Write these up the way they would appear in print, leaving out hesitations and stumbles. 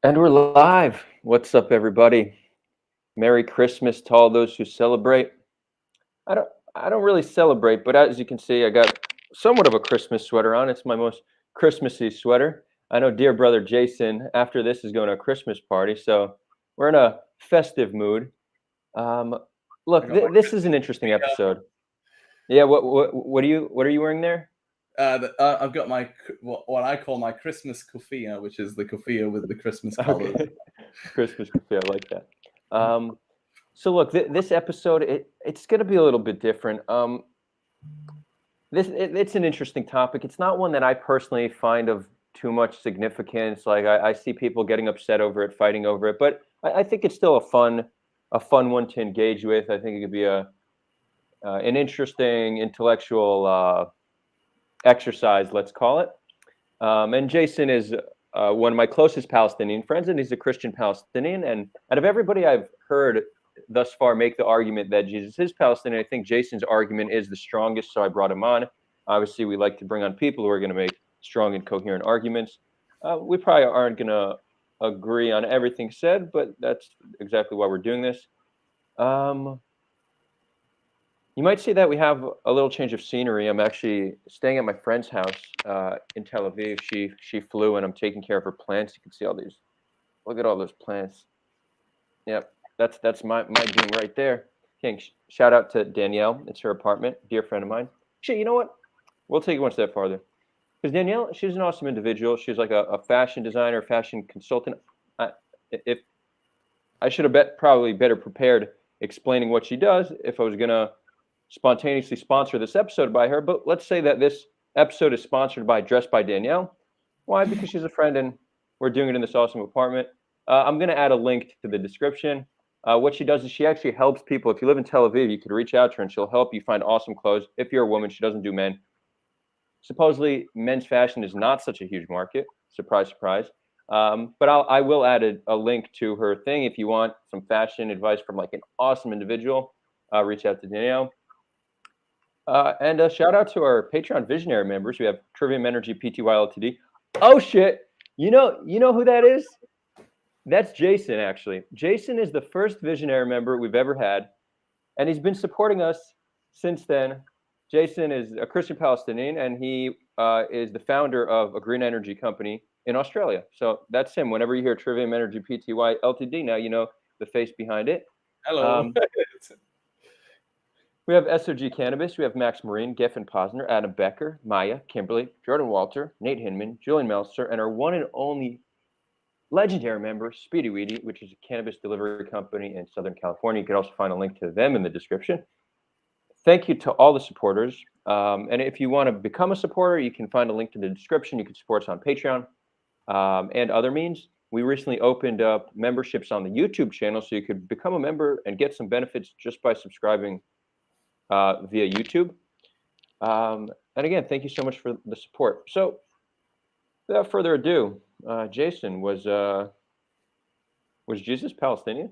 And we're live. What's up, everybody? Merry Christmas to all those who celebrate. I don't I don't really celebrate, but as you can see, I got somewhat of a Christmas sweater on. It's my most Christmassy sweater. I know dear brother Jason, after this, is going to a Christmas party, so we're in a festive mood. Um, I look, got my this is an Christmas interesting tree episode. Yeah, what are you wearing there? I've got my what I call my Christmas kufia, which is the kufia with the Christmas colors. Okay, Christmas coffee. I like that. Um, so look, this episode it's going to be a little bit different. It's an interesting topic. It's not one that I personally find of too much significance. Like I see people getting upset over it, fighting over it, but I think it's still a fun one to engage with. I think it could be an interesting intellectual exercise, let's call it. And Jason is one of my closest Palestinian friends, and he's a Christian Palestinian. And out of everybody I've heard thus far make the argument that Jesus is Palestinian, I think Jason's argument is the strongest, so I brought him on. Obviously, we like to bring on people who are going to make strong and coherent arguments. We probably aren't going to agree on everything said, but that's exactly why we're doing this. Um, you might see that we have a little change of scenery. I'm actually staying at my friend's house in Tel Aviv. She flew, and I'm taking care of her plants. You can see all these. Look at all those plants. Yep, that's my dream right there. Okay, shout out to Danielle. It's her apartment, dear friend of mine. Shit, you know what? We'll take it one step farther. Because Danielle, she's an awesome individual. She's like a fashion designer, fashion consultant. I, if I should have probably better prepared explaining what she does if I was gonna spontaneously sponsor this episode by her. But let's say that this episode is sponsored by Dressed by Danielle. Why? Because she's a friend and we're doing it in this awesome apartment. I'm gonna add a link to the description. What she does is she actually helps people. If you live in Tel Aviv, you could reach out to her and she'll help you find awesome clothes. If you're a woman, she doesn't do men. Supposedly, men's fashion is not such a huge market. Surprise, surprise. But I will add a link to her thing if you want some fashion advice from like an awesome individual. Reach out to Danielle. And a shout out to our Patreon visionary members. We have Trivium Energy Pty Ltd. Oh shit! You know who that is? That's Jason. Actually, Jason is the first visionary member we've ever had, and he's been supporting us since then. Jason is a Christian Palestinian, and he is the founder of a green energy company in Australia. So that's him. Whenever you hear Trivium Energy Pty Ltd, now you know the face behind it. Hello. Um, We have SOG Cannabis, we have Max Marine, Geffen Posner, Adam Becker, Maya, Kimberly, Jordan Walter, Nate Hinman, Julian Meltzer, and our one and only legendary member, Speedy Weedy, which is a cannabis delivery company in Southern California. You can also find a link to them in the description. Thank you to all the supporters. And if you want to become a supporter, you can find a link to the description. You can support us on Patreon and other means. We recently opened up memberships on the YouTube channel, so you could become a member and get some benefits just by subscribing via YouTube. And again, thank you so much for the support. So, without further ado, Jason, was Jesus Palestinian?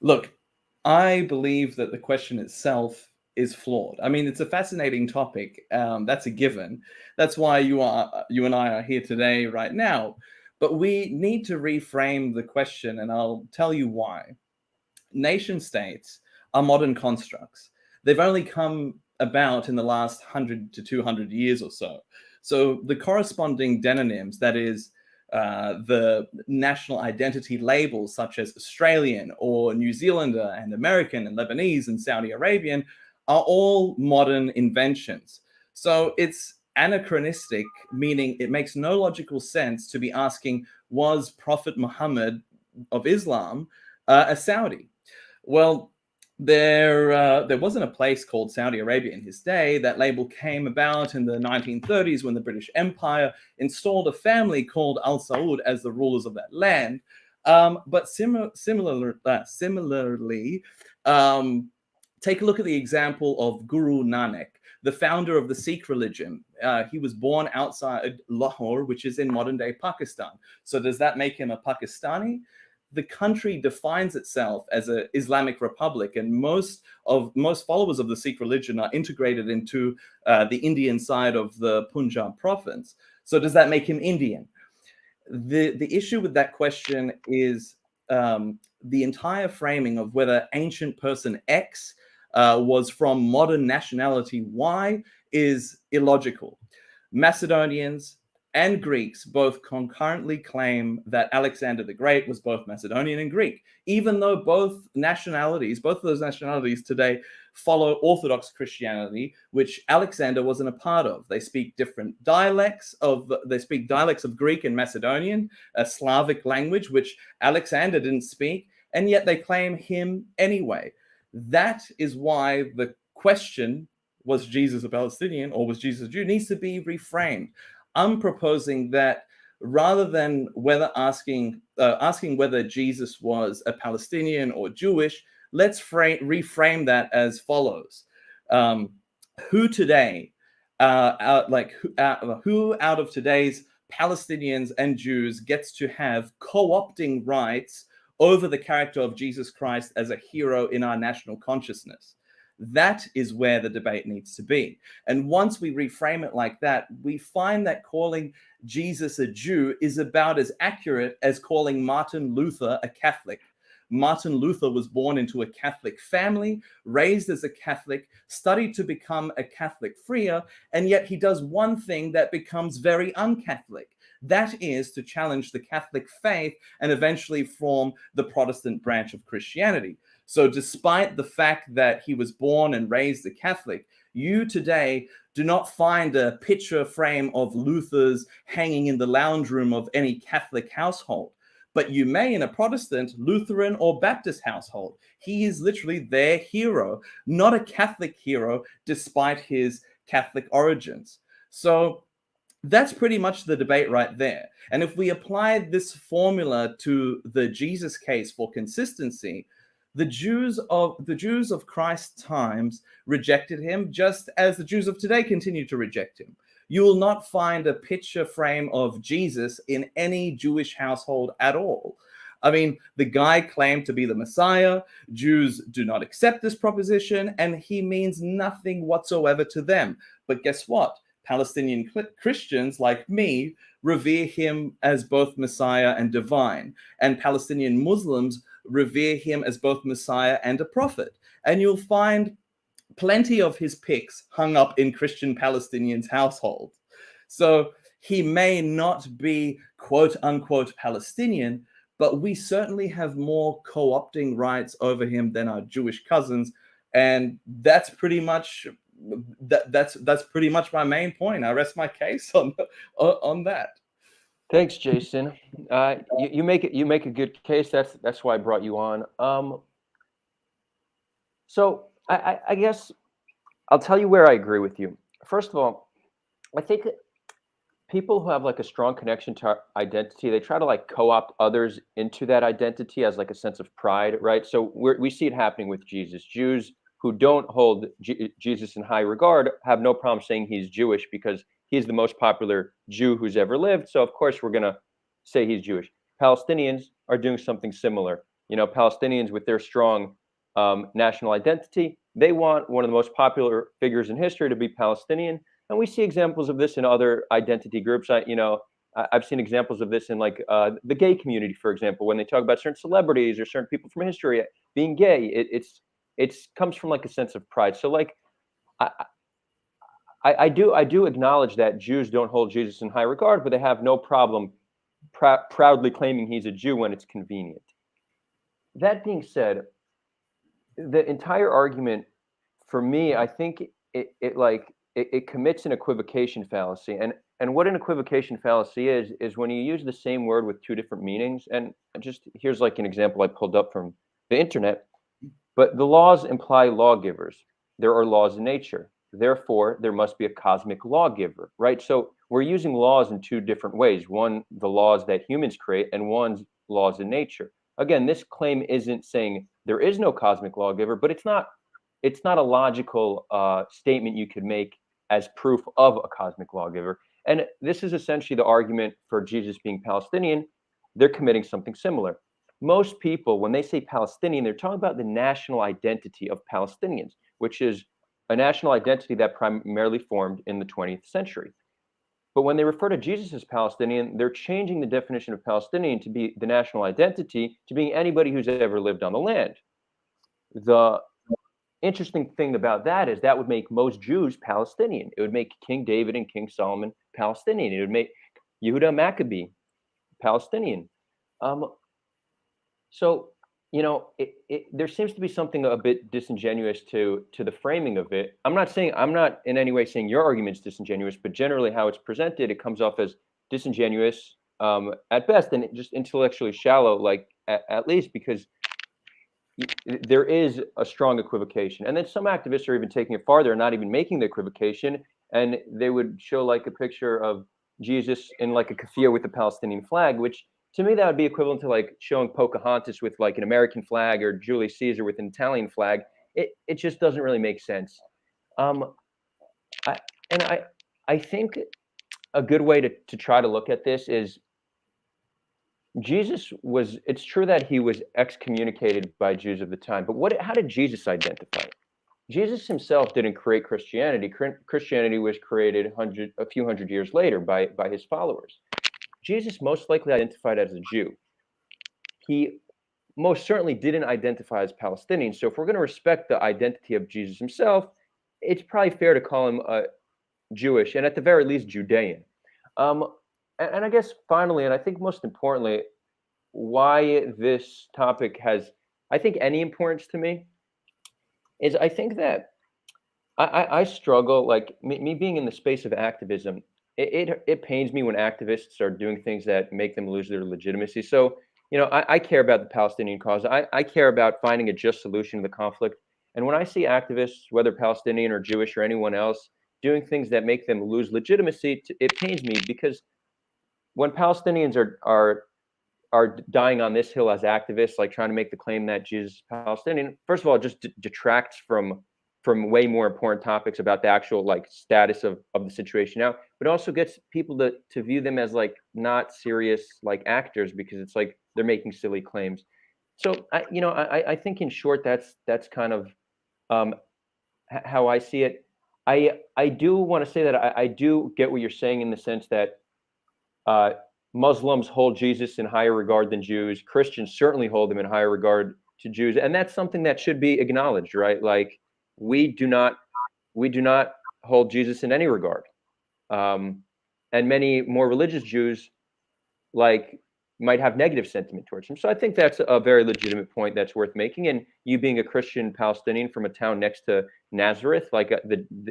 Look, I believe that the question itself is flawed. I mean, it's a fascinating topic. That's a given. That's why you and I are here today, right now. But we need to reframe the question, and I'll tell you why. Nation states are modern constructs. They've only come about in the last 100 to 200 years or so. So the corresponding denonyms, that is, the national identity labels such as Australian or New Zealander and American and Lebanese and Saudi Arabian, are all modern inventions. So it's anachronistic, meaning it makes no logical sense to be asking, was Prophet Muhammad of Islam a Saudi? Well, there wasn't a place called Saudi Arabia in his day. That label came about in the 1930s when the British Empire installed a family called Al Saud as the rulers of that land. But similarly, take a look at the example of Guru Nanak, the founder of the Sikh religion. He was born outside Lahore, which is in modern-day Pakistan. So does that make him a Pakistani? The country defines itself as an Islamic republic, and most followers of the Sikh religion are integrated into the Indian side of the Punjab province. So does that make him Indian? The issue with that question is the entire framing of whether ancient person X was from modern nationality Y is illogical. Macedonians and Greeks both concurrently claim that Alexander the Great was both Macedonian and Greek, even though both of those nationalities today follow Orthodox Christianity, which Alexander wasn't a part of. They speak different dialects of Greek and Macedonian, a Slavic language, which Alexander didn't speak, and yet they claim him anyway. That is why the question, was Jesus a Palestinian or was Jesus a Jew, needs to be reframed. I'm proposing that rather than asking whether Jesus was a Palestinian or Jewish, let's reframe that as follows: who today, who out of today's Palestinians and Jews gets to have co-opting rights over the character of Jesus Christ as a hero in our national consciousness? That is where the debate needs to be. And once we reframe it like that, we find that calling Jesus a Jew is about as accurate as calling Martin Luther a Catholic. Martin Luther was born into a Catholic family, raised as a Catholic, studied to become a Catholic friar, and yet he does one thing that becomes very un-Catholic. That is to challenge the Catholic faith and eventually form the Protestant branch of Christianity. So despite the fact that he was born and raised a Catholic, you today do not find a picture frame of Luther's hanging in the lounge room of any Catholic household. But you may in a Protestant, Lutheran, or Baptist household. He is literally their hero, not a Catholic hero, despite his Catholic origins. So that's pretty much the debate right there. And if we apply this formula to the Jesus case for consistency, the Jews of Christ's times rejected him, just as the Jews of today continue to reject him. You will not find a picture frame of Jesus in any Jewish household at all. I mean, the guy claimed to be the Messiah. Jews do not accept this proposition, and he means nothing whatsoever to them. But guess what? Palestinian Christians like me revere him as both Messiah and divine, and Palestinian Muslims revere him as both Messiah and a prophet. And you'll find plenty of his pics hung up in Christian Palestinians' households. So he may not be quote unquote Palestinian, but we certainly have more co-opting rights over him than our Jewish cousins. And that's pretty much that's pretty much my main point. I rest my case on that. Thanks, Jason. You make a good case. That's why I brought you on. So I guess I'll tell you where I agree with you. First of all, I think people who have like a strong connection to identity, they try to like co-opt others into that identity as like a sense of pride, right? So we see it happening with Jesus. Jews who don't hold Jesus in high regard have no problem saying he's Jewish because he's the most popular Jew who's ever lived. So of course we're going to say he's Jewish. Palestinians are doing something similar. You know, Palestinians with their strong national identity, they want one of the most popular figures in history to be Palestinian. And we see examples of this in other identity groups. I've seen examples of this in like the gay community, for example, when they talk about certain celebrities or certain people from history being gay, it comes from like a sense of pride. So like, I do acknowledge that Jews don't hold Jesus in high regard, but they have no problem proudly claiming he's a Jew when it's convenient. That being said, the entire argument for me, I think it commits an equivocation fallacy. And what an equivocation fallacy is when you use the same word with two different meanings. And just here's like an example I pulled up from the internet. But the laws imply lawgivers. There are laws in nature. Therefore, there must be a cosmic lawgiver, right? So we're using laws in two different ways. One, the laws that humans create, and one's laws in nature. Again, this claim isn't saying there is no cosmic lawgiver, but it's not a logical statement you could make as proof of a cosmic lawgiver. And this is essentially the argument for Jesus being Palestinian. They're committing something similar. Most people, when they say Palestinian, they're talking about the national identity of Palestinians, which is a national identity that primarily formed in the 20th century. But when they refer to Jesus as Palestinian, they're changing the definition of Palestinian to be the national identity to being anybody who's ever lived on the land. The interesting thing about that is that would make most Jews Palestinian. It would make King David and King Solomon Palestinian. It would make Yehuda Maccabee Palestinian. Um, so, there seems to be something a bit disingenuous to the framing of it. I'm not in any way saying your argument's disingenuous, but generally how it's presented, it comes off as disingenuous at best and just intellectually shallow, like at least because there is a strong equivocation. And then some activists are even taking it farther and not even making the equivocation. And they would show like a picture of Jesus in like a keffiyeh with the Palestinian flag, which to me that would be equivalent to like showing Pocahontas with like an American flag or Julius Caesar with an Italian flag. It just doesn't really make sense. Um, I, and I think a good way to try to look at this is it's true that he was excommunicated by Jews of the time, but how did Jesus identify it? Jesus himself didn't create Christianity. Christianity was created a few hundred years later by his followers. Jesus most likely identified as a Jew. He most certainly didn't identify as Palestinian. So if we're going to respect the identity of Jesus himself, it's probably fair to call him Jewish and at the very least Judean. And I guess finally, and I think most importantly, why this topic has, I think, any importance to me is I think that I struggle, like me being in the space of activism, it pains me when activists are doing things that make them lose their legitimacy. So, I care about the Palestinian cause. I care about finding a just solution to the conflict. And when I see activists, whether Palestinian or Jewish or anyone else, doing things that make them lose legitimacy, it pains me because when Palestinians are dying on this hill as activists, like trying to make the claim that Jesus is Palestinian, first of all, it just detracts from way more important topics about the actual like status of the situation now, but also gets people to view them as like not serious like actors because it's like they're making silly claims. So I think in short that's kind of how I see it. I do want to say that I do get what you're saying in the sense that Muslims hold Jesus in higher regard than Jews. Christians certainly hold him in higher regard to Jews, and that's something that should be acknowledged, right? Like we do not hold Jesus in any regard, and many more religious Jews like might have negative sentiment towards him. So I think that's a very legitimate point that's worth making. And you being a Christian Palestinian from a town next to Nazareth, like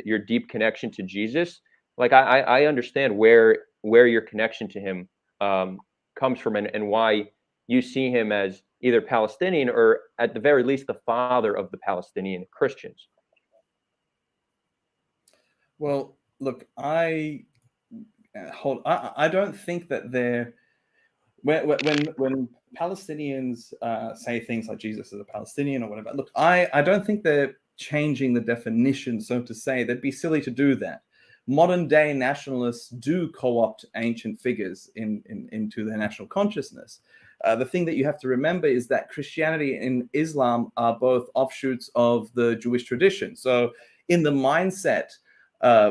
your deep connection to Jesus, like I understand where your connection to him comes from and why you see him as either Palestinian or at the very least the father of the Palestinian Christians. Well, look, I don't think that when Palestinians say things like Jesus is a Palestinian or whatever, look, I don't think they're changing the definition, so to say. They'd be silly to do that. Modern day nationalists do co-opt ancient figures into their national consciousness. The thing that you have to remember is that Christianity and Islam are both offshoots of the Jewish tradition. So in the mindset,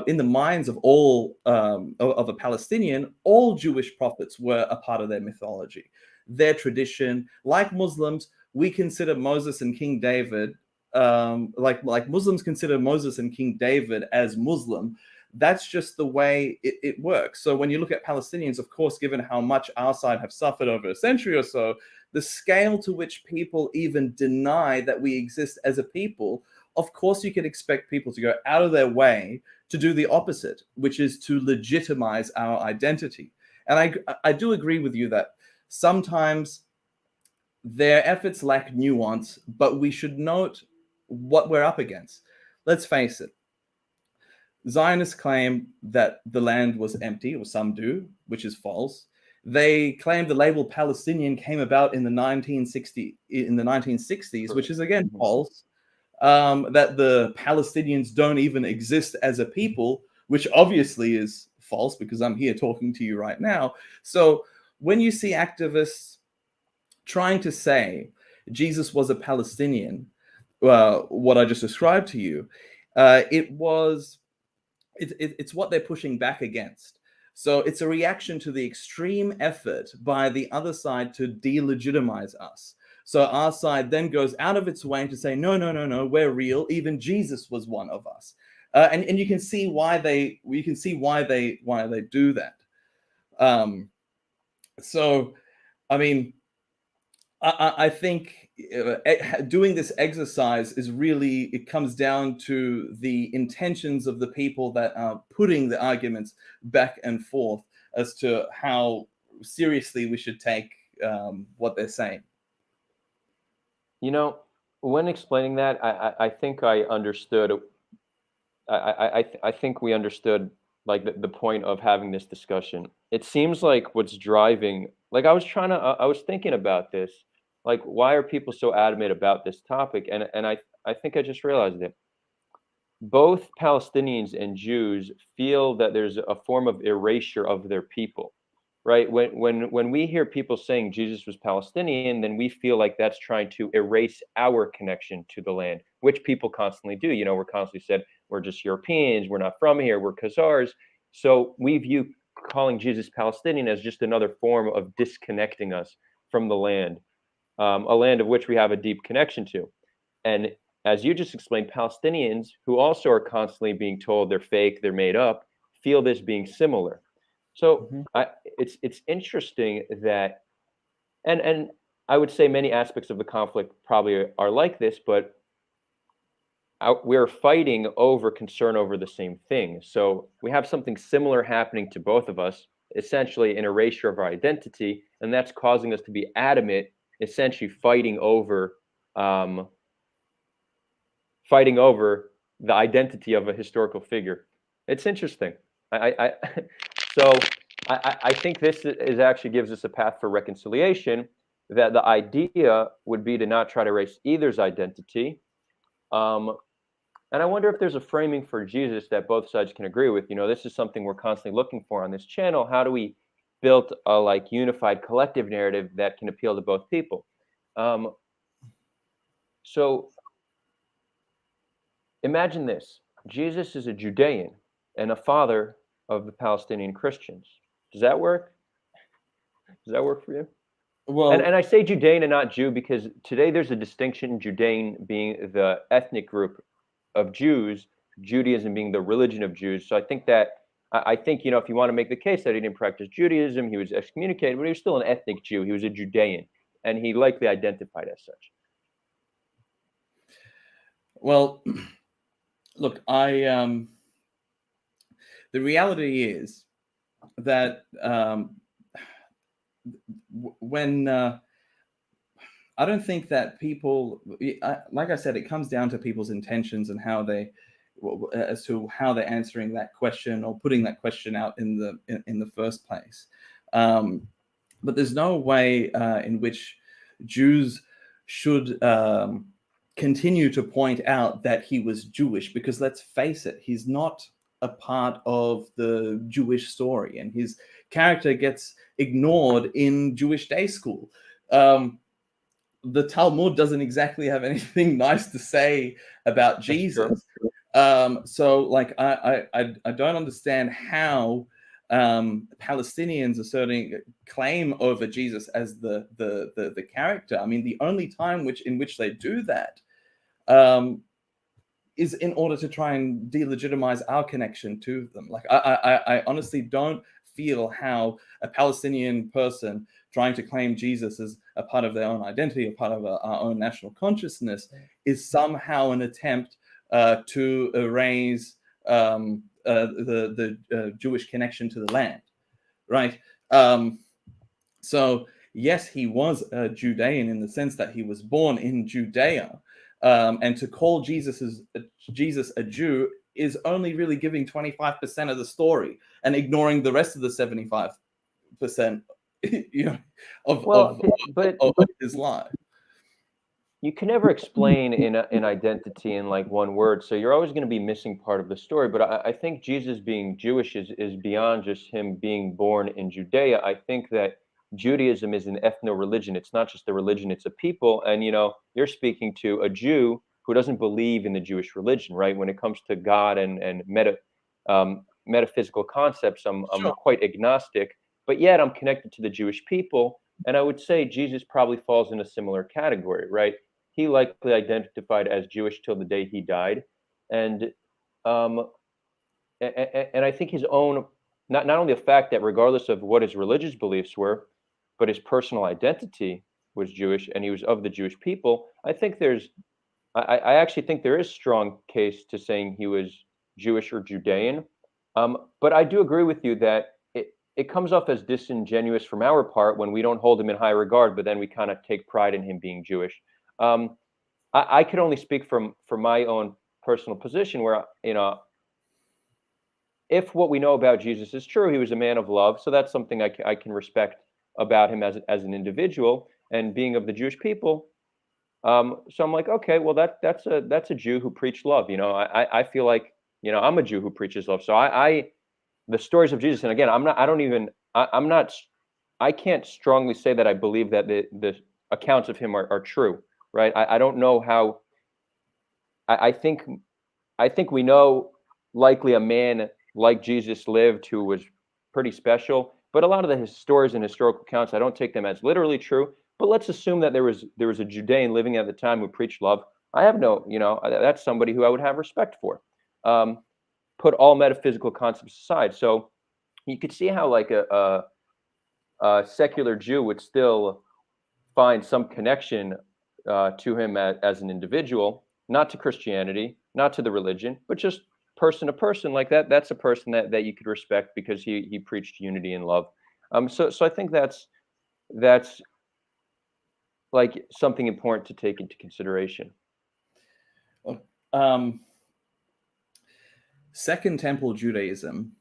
in the minds of all of a Palestinian, all Jewish prophets were a part of their mythology, their tradition. Like Muslims, we consider Moses and King David, like Muslims consider Moses and King David as Muslim. That's just the way it works. So when you look at Palestinians, of course, given how much our side have suffered over a century or so, the scale to which people even deny that we exist as a people, of course, you can expect people to go out of their way to do the opposite, which is to legitimize our identity. And I do agree with you that sometimes their efforts lack nuance, but we should note what we're up against. Let's face it. Zionists claim that the land was empty, or some do, which is false. They claim the label Palestinian came about in the 1960s, which is again false. That the Palestinians don't even exist as a people, which obviously is false because I'm here talking to you right now. So when you see activists trying to say Jesus was a Palestinian, what I just described to you, it's what they're pushing back against. So it's a reaction to the extreme effort by the other side to delegitimize us. So our side then goes out of its way to say, no, no, no, no, we're real. Even Jesus was one of us. And you can see why they do that. So, I mean, I think doing this exercise is really, it comes down to the intentions of the people that are putting the arguments back and forth as to how seriously we should take what they're saying. You know, when explaining that, I think I understood. I think we understood like the point of having this discussion. It seems like what's driving, like I was thinking about this, like why are people so adamant about this topic? And I think I just realized it. Both Palestinians and Jews feel that there's a form of erasure of their people, right? When we hear people saying Jesus was Palestinian, then we feel like that's trying to erase our connection to the land, which people constantly do. You know, we're constantly said we're just Europeans, we're not from here, we're Khazars. So we view calling Jesus Palestinian as just another form of disconnecting us from the land, a land of which we have a deep connection to. And as you just explained, Palestinians, who also are constantly being told they're fake, they're made up, feel this being similar. So Mhm. it's interesting that, and I would say many aspects of the conflict probably are like this, but we're fighting over concern over the same thing. So we have something similar happening to both of us, essentially an erasure of our identity, and that's causing us to be adamant, essentially um, fighting over the identity of a historical figure. It's interesting. I so I think this is actually gives us a path for reconciliation. That the idea would be to not try to erase either's identity. Um, and I wonder if there's a framing for Jesus that both sides can agree with. You know, this is something we're constantly looking for on this channel. How do we build a like unified collective narrative that can appeal to both people? Um, so imagine this. Jesus is a Judean and a father of the Palestinian Christians. Does that work? Does that work for you? And Well, I say Judean and not Jew because today there's a distinction, Judean being the ethnic group of Jews, Judaism being the religion of Jews. So I think that I think, you know, if you want to make the case that he didn't practice Judaism, he was excommunicated, but he was still an ethnic Jew. He was a Judean, and he likely identified as such. well, look, the reality is that when I don't think that people, like I said, it comes down to people's intentions and how they, as to how they're answering that question or putting that question out in the first place. But there's no way in which Jews should continue to point out that he was Jewish, because let's face it, he's not a part of the Jewish story, and his character gets ignored in Jewish day school. The Talmud doesn't exactly have anything nice to say about That's true. Jesus. So like I don't understand how Palestinians asserting claim over Jesus as the character. I mean, the only time in which they do that is in order to try and delegitimize our connection to them. Like I honestly don't feel how a Palestinian person trying to claim Jesus as a part of their own identity, a part of our own national consciousness, is somehow an attempt to erase the Jewish connection to the land, right? So yes, he was a Judean in the sense that he was born in Judea, and to call Jesus a Jew is only really giving 25% of the story and ignoring the rest of the 75%, you know, Well, but of his life. you can never explain an identity in like one word, so you're always going to be missing part of the story. But I think Jesus being Jewish is beyond just him being born in Judea. I think that Judaism is an ethno-religion. It's not just a religion; it's a people. And you know, you're speaking to a Jew who doesn't believe in the Jewish religion, right? When it comes to God and metaphysical concepts. I'm Sure. quite agnostic, but yet I'm connected to the Jewish people. And I would say Jesus probably falls in a similar category, right? He likely identified as Jewish till the day he died. And um, and I think his own, not only the fact that regardless of what his religious beliefs were, but his personal identity was Jewish and he was of the Jewish people. I actually think there is strong case to saying he was Jewish or Judean. But I do agree with you that it comes off as disingenuous from our part when we don't hold him in high regard, but then we kind of take pride in him being Jewish. I could only speak from my own personal position where, if what we know about Jesus is true, he was a man of love. So that's something I can respect about him as an individual and being of the Jewish people. So I'm like, okay, well that's a Jew who preached love. I feel like, I'm a Jew who preaches love. So the stories of Jesus, and again, I can't strongly say that I believe that the accounts of him are true, right? I don't know how. I think we know likely a man like Jesus lived who was pretty special, but a lot of the stories and historical accounts, I don't take them as literally true. But let's assume that there was a Judean living at the time who preached love. I have that's somebody who I would have respect for. Put all metaphysical concepts aside. So you could see how like a secular Jew would still find some connection to him as an individual, not to Christianity, not to the religion, but just person to person like that. That's a person that you could respect because he preached unity and love. So I think that's like something important to take into consideration. Second Temple Judaism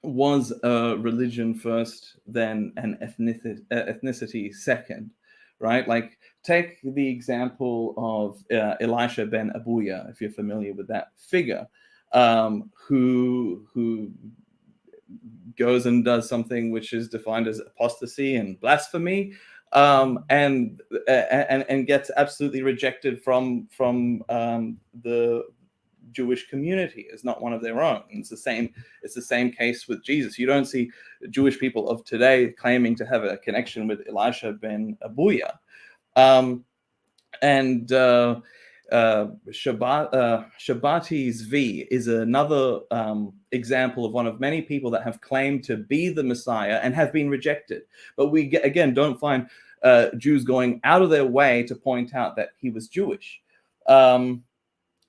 was a religion first, then an ethnicity second, right? Like take the example of Elisha ben Abuya, if you're familiar with that figure, who goes and does something which is defined as apostasy and blasphemy, and gets absolutely rejected from the Jewish community as not one of their own. It's the same case with Jesus. You don't see Jewish people of today claiming to have a connection with Elisha ben Abuya. Shabbati Zvi is another example of one of many people that have claimed to be the Messiah and have been rejected. But we again don't find Jews going out of their way to point out that he was Jewish.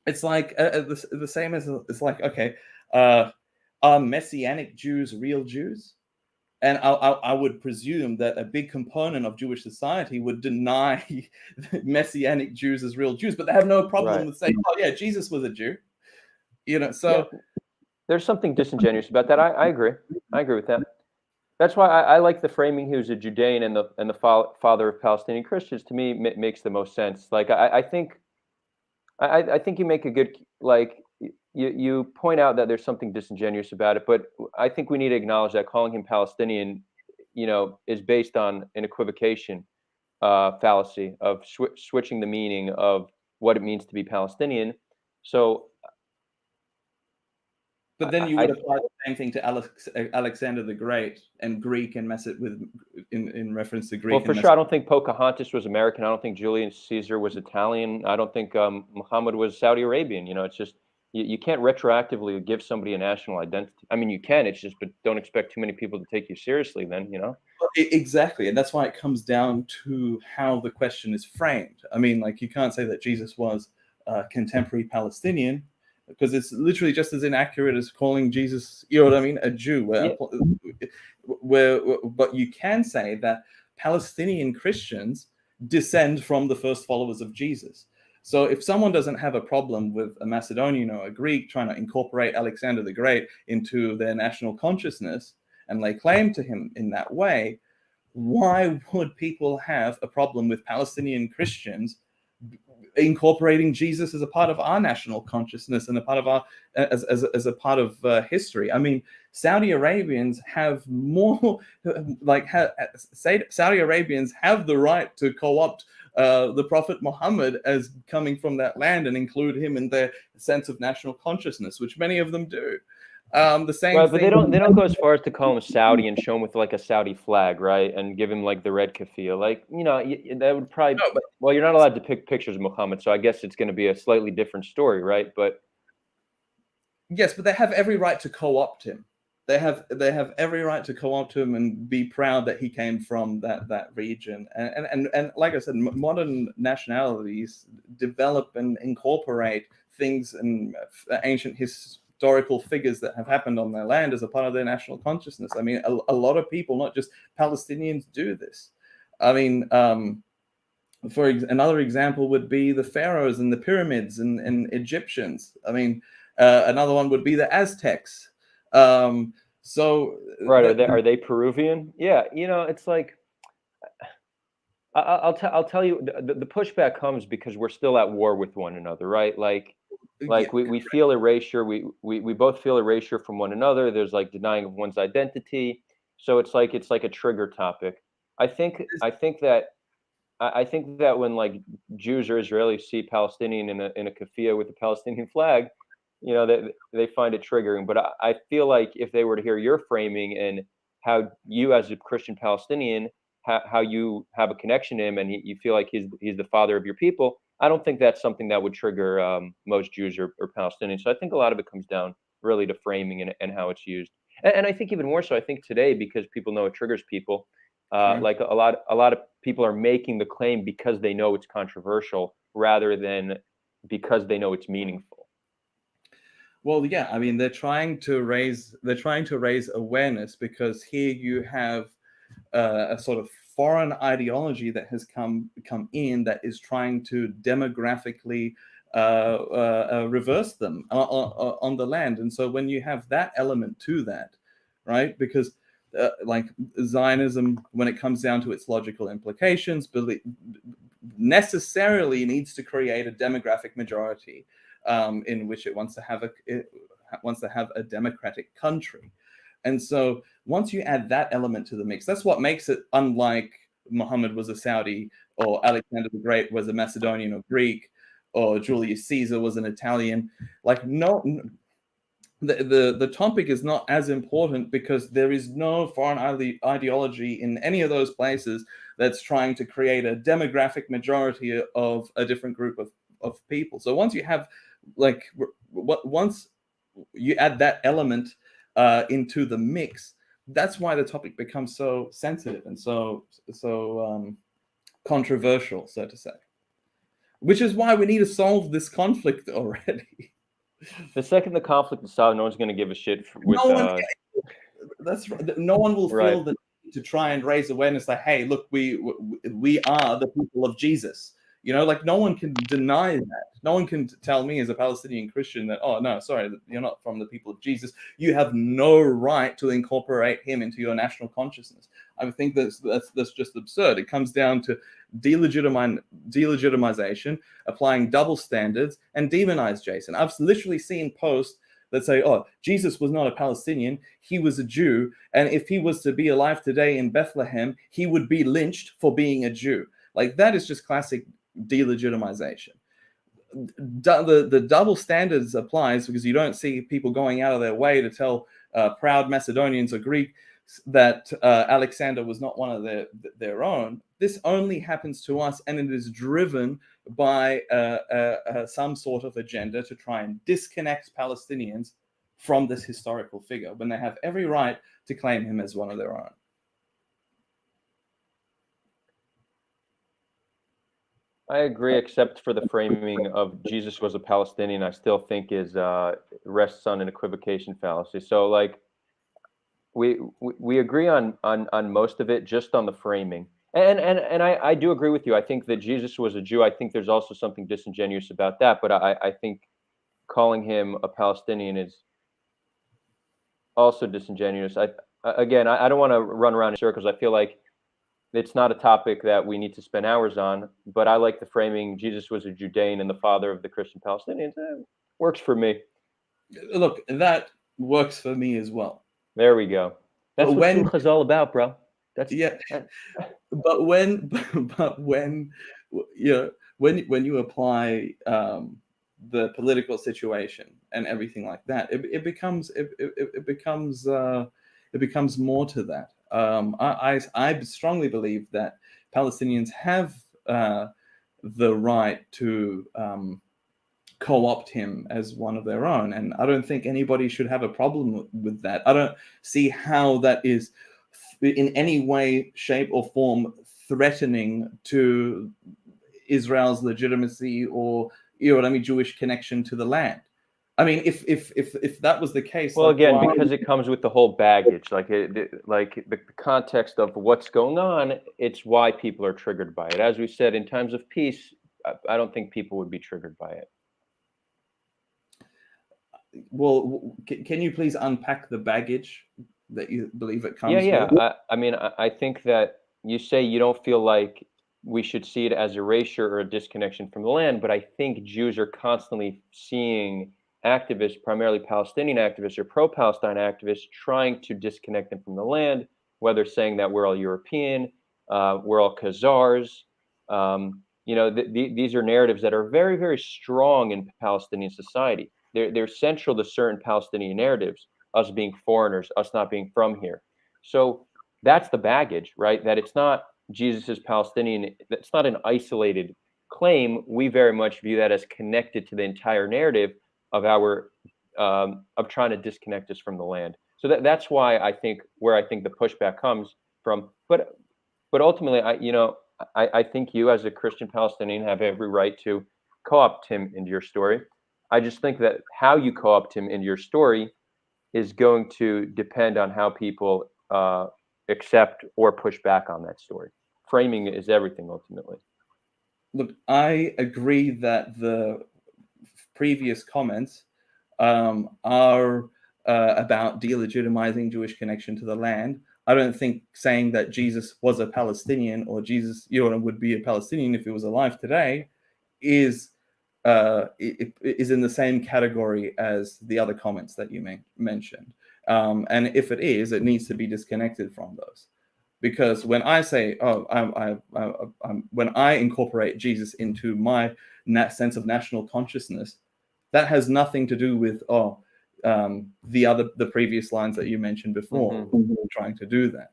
It's like the same as it's like, okay, are Messianic Jews real Jews? And I would presume that a big component of Jewish society would deny Messianic Jews as real Jews, but they have no problem with saying, "Oh yeah, Jesus was a Jew." So yeah, there's something disingenuous about that. I agree. I agree with that. That's why I like the framing. He was a Judean and the father of Palestinian Christians. To me, makes the most sense. Like I think you make a good, like, you point out that there's something disingenuous about it, but I think we need to acknowledge that calling him Palestinian, is based on an equivocation fallacy of switching the meaning of what it means to be Palestinian. So, but then you would apply the same thing to Alexander the Great and Greek and mess it with in reference to Greek. Well, for sure, I don't think Pocahontas was American. I don't think Julius Caesar was Italian. I don't think Muhammad was Saudi Arabian. It's just you can't retroactively give somebody a national identity. I mean, you can. It's just, but don't expect too many people to take you seriously. Then, Exactly, and that's why it comes down to how the question is framed. I mean, like you can't say that Jesus was contemporary Palestinian, because it's literally just as inaccurate as calling Jesus, a Jew. But you can say that Palestinian Christians descend from the first followers of Jesus. So if someone doesn't have a problem with a Macedonian or a Greek trying to incorporate Alexander the Great into their national consciousness and lay claim to him in that way, why would people have a problem with Palestinian Christians incorporating Jesus as a part of our national consciousness and a part of our as a part of history? I mean, Saudi Arabians have more Saudi Arabians have the right to co-opt the Prophet Muhammad as coming from that land and include him in their sense of national consciousness, which many of them do. The same Right, but thing. they don't go as far as to call him Saudi and show him with like a Saudi flag, right? And give him like the red keffiyeh. Like, that would probably, No, but well, you're not allowed to pick pictures of Muhammad, so I guess it's going to be a slightly different story, right? But yes, but they have every right to co-opt him. They have every right to co-opt him and be proud that he came from that region. And like I said, modern nationalities develop and incorporate things and ancient historical figures that have happened on their land as a part of their national consciousness. I mean, a lot of people, not just Palestinians, do this. I mean, another example would be the pharaohs and the pyramids and Egyptians. I mean, another one would be the Aztecs. So right, that are they Peruvian? Yeah, it's like I'll tell you the pushback comes because we're still at war with one another, right? yeah, We feel erasure. We both feel erasure from one another. There's like denying of one's identity. So it's like a trigger topic. I think that I think that when like Jews or Israelis see Palestinian in a keffiyeh with a Palestinian flag, they find it triggering. But I feel like if they were to hear your framing and how you as a Christian Palestinian, how you have a connection to him and you feel like he's the father of your people, I don't think that's something that would trigger most Jews or Palestinians. So I think a lot of it comes down really to framing and how it's used. And I think even more so, I think today because people know it triggers people, sure. like a lot of people are making the claim because they know it's controversial rather than because they know it's meaningful. Well, yeah, I mean, they're trying to raise awareness because here you have a sort of foreign ideology that has come in that is trying to demographically reverse them on the land. And so when you have that element to that, right? Because like Zionism, when it comes down to its logical implications, necessarily needs to create a demographic majority in which it wants to have a democratic country. And so once you add that element to the mix, that's what makes it unlike Muhammad was a Saudi or Alexander the Great was a Macedonian or Greek or Julius Caesar was an Italian. Like the topic is not as important because there is no foreign ideology in any of those places that's trying to create a demographic majority of a different group of people. So once you have once you add that element into the mix, that's why the topic becomes so sensitive and so controversial, so to say. Which is why we need to solve this conflict already. The second the conflict is solved, no one's going to give a shit with No one, that's right. No one will right. feel the need to try and raise awareness that, hey, look, we are the people of Jesus. Like no one can deny that. No one can tell me as a Palestinian Christian that, oh no, sorry, you're not from the people of Jesus. You have no right to incorporate him into your national consciousness. I think that's just absurd. It comes down to delegitimization, applying double standards, and demonize Jason. I've literally seen posts that say, oh, Jesus was not a Palestinian, he was a Jew, and if he was to be alive today in Bethlehem, he would be lynched for being a Jew. Like that is just classic delegitimization. The double standards applies because you don't see people going out of their way to tell proud Macedonians or Greeks that Alexander was not one of their own. This only happens to us, and it is driven by some sort of agenda to try and disconnect Palestinians from this historical figure when they have every right to claim him as one of their own. I agree, except for the framing of Jesus was a Palestinian. I still think is rests on an equivocation fallacy. So like we agree on most of it, just on the framing. And I do agree with you. I think that Jesus was a Jew. I think there's also something disingenuous about that. But I think calling him a Palestinian is also disingenuous. I don't want to run around in circles. I feel like it's not a topic that we need to spend hours on, but I like the framing. Jesus was a Judean and the father of the Christian Palestinians. Works for me. Look, that works for me as well. There we go. That's But what Sulha is all about, bro. That's yeah. But when you apply the political situation and everything like that, it becomes more to that. I strongly believe that Palestinians have the right to co-opt him as one of their own, and I don't think anybody should have a problem with that. I don't see how that is in any way, shape, or form threatening to Israel's legitimacy or, you know what I mean, Jewish connection to the land. I mean, if that was the case, Well, like, again, why? because it comes with the whole baggage, like like the context of what's going on, it's why people are triggered by it. As we said, in times of peace, I don't think people would be triggered by it. Well, can you please unpack the baggage that you believe it comes Yeah. with? I mean, I think that you say you don't feel like we should see it as erasure or a disconnection from the land, but I think Jews are constantly seeing activists, primarily Palestinian activists or pro-Palestine activists, trying to disconnect them from the land, whether saying that we're all European, we're all Khazars. You know, these are narratives that are very, very strong in Palestinian society. They're central to certain Palestinian narratives, us being foreigners, us not being from here. So that's the baggage, right? That it's not Jesus is Palestinian. That's not an isolated claim. We very much view that as connected to the entire narrative of our of trying to disconnect us from the land. So that's why I think the pushback comes from. But ultimately, I think you as a Christian Palestinian have every right to co-opt him into your story. I just think that how you co-opt him into your story is going to depend on how people accept or push back on that story. Framing is everything ultimately. Look, I agree that the previous comments are about delegitimizing Jewish connection to the land. I don't think saying that Jesus was a Palestinian or Jesus, you know, would be a Palestinian if he was alive today is is in the same category as the other comments that you mentioned. And if it is, it needs to be disconnected from those. Because when I say, when I incorporate Jesus into my sense of national consciousness, that has nothing to do with the previous lines that you mentioned before. Trying to do that.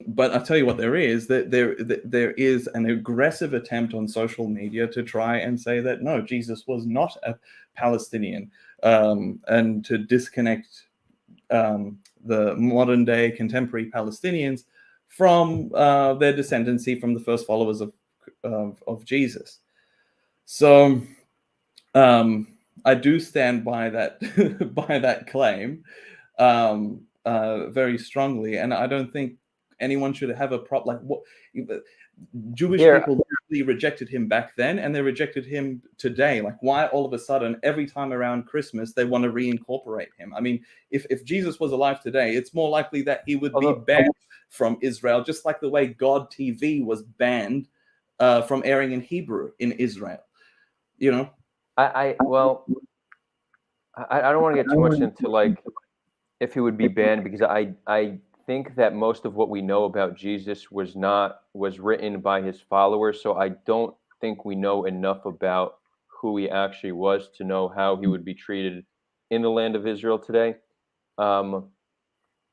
But I tell you what, there is an aggressive attempt on social media to try and say that no, Jesus was not a Palestinian, and to disconnect the modern day contemporary Palestinians from their descendancy from the first followers of Jesus. So I do stand by that by that claim very strongly, and I don't think anyone should have a problem. Like, what Jewish people really rejected him back then, and they rejected him today. Like, why all of a sudden, every time around Christmas, they want to reincorporate him? I mean, if Jesus was alive today, it's more likely that he would be banned from Israel, just like the way God TV was banned from airing in Hebrew in Israel. You know, I don't want to get too much into like if he would be banned, because I think that most of what we know about Jesus was written by his followers. So I don't think we know enough about who he actually was to know how he would be treated in the land of Israel today. But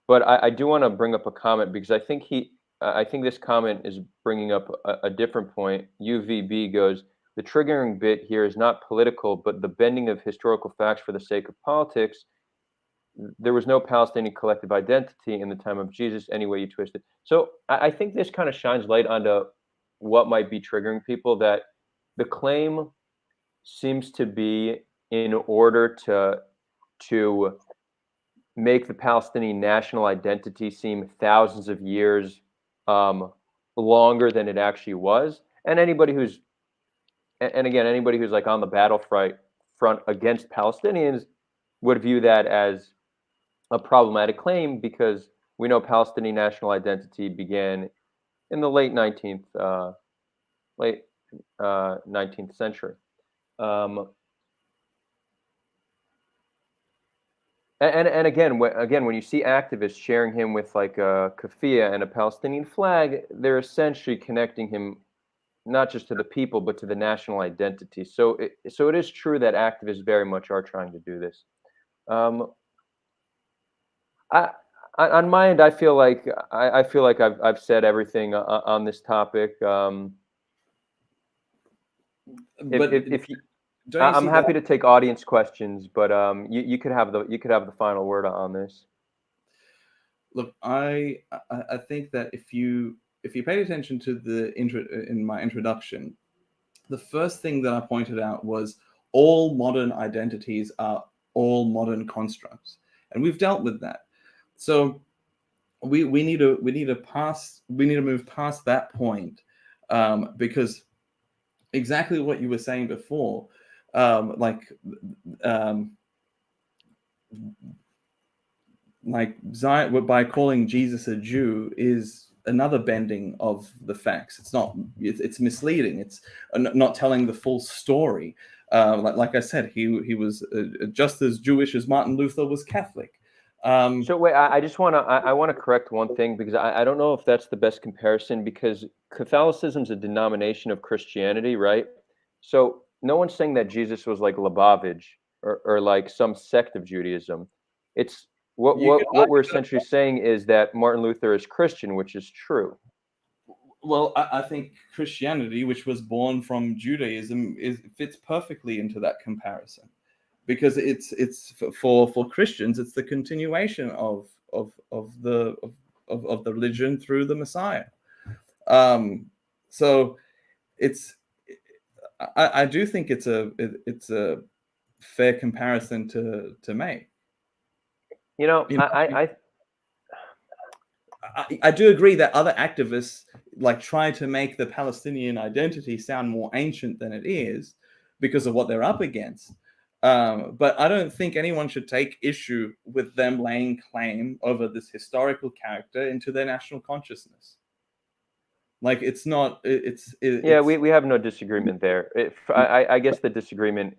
I do want to bring up a comment, because I think this comment is bringing up a different point. UVB goes, the triggering bit here is not political, but the bending of historical facts for the sake of politics. There was no Palestinian collective identity in the time of Jesus, any way you twist it. So I think this kind of shines light onto what might be triggering people, that the claim seems to be in order to make the Palestinian national identity seem thousands of years longer than it actually was. And anybody who's like on the battlefront against Palestinians would view that as a problematic claim, because we know Palestinian national identity began in the late 19th century. And again, when you see activists sharing him with like a keffiyeh and a Palestinian flag, they're essentially connecting him not just to the people, but to the national identity. So it is true that activists very much are trying to do this. Um, I, on my end, I feel like I've said everything on this topic. But If you, don't you I'm see that? happy to take audience questions, but you could have the final word on this. Look, I think that if you paid attention to the intro in my introduction, the first thing that I pointed out was all modern identities are all modern constructs, and we've dealt with that. So we need to move past that point, because exactly what you were saying before, like um, by calling Jesus a Jew is another bending of the facts. It's misleading. It's not telling the full story. Like I said, he was just as Jewish as Martin Luther was Catholic. So wait, I just want to I want to correct one thing because I don't know if that's the best comparison because Catholicism is a denomination of Christianity, right? So no one's saying that Jesus was like Lubavitch or like some sect of Judaism. It's You could what we're argue essentially saying is that Martin Luther is Christian, which is true. Well, I think Christianity, which was born from Judaism, fits perfectly into that comparison, because for Christians, it's the continuation of the religion through the Messiah. So it's I do think it's a fair comparison to make. You know, You know, I do agree that other activists like try to make the Palestinian identity sound more ancient than it is because of what they're up against. But I don't think anyone should take issue with them laying claim over this historical character into their national consciousness. Like it's not, yeah, it's we have no disagreement there. I guess the disagreement,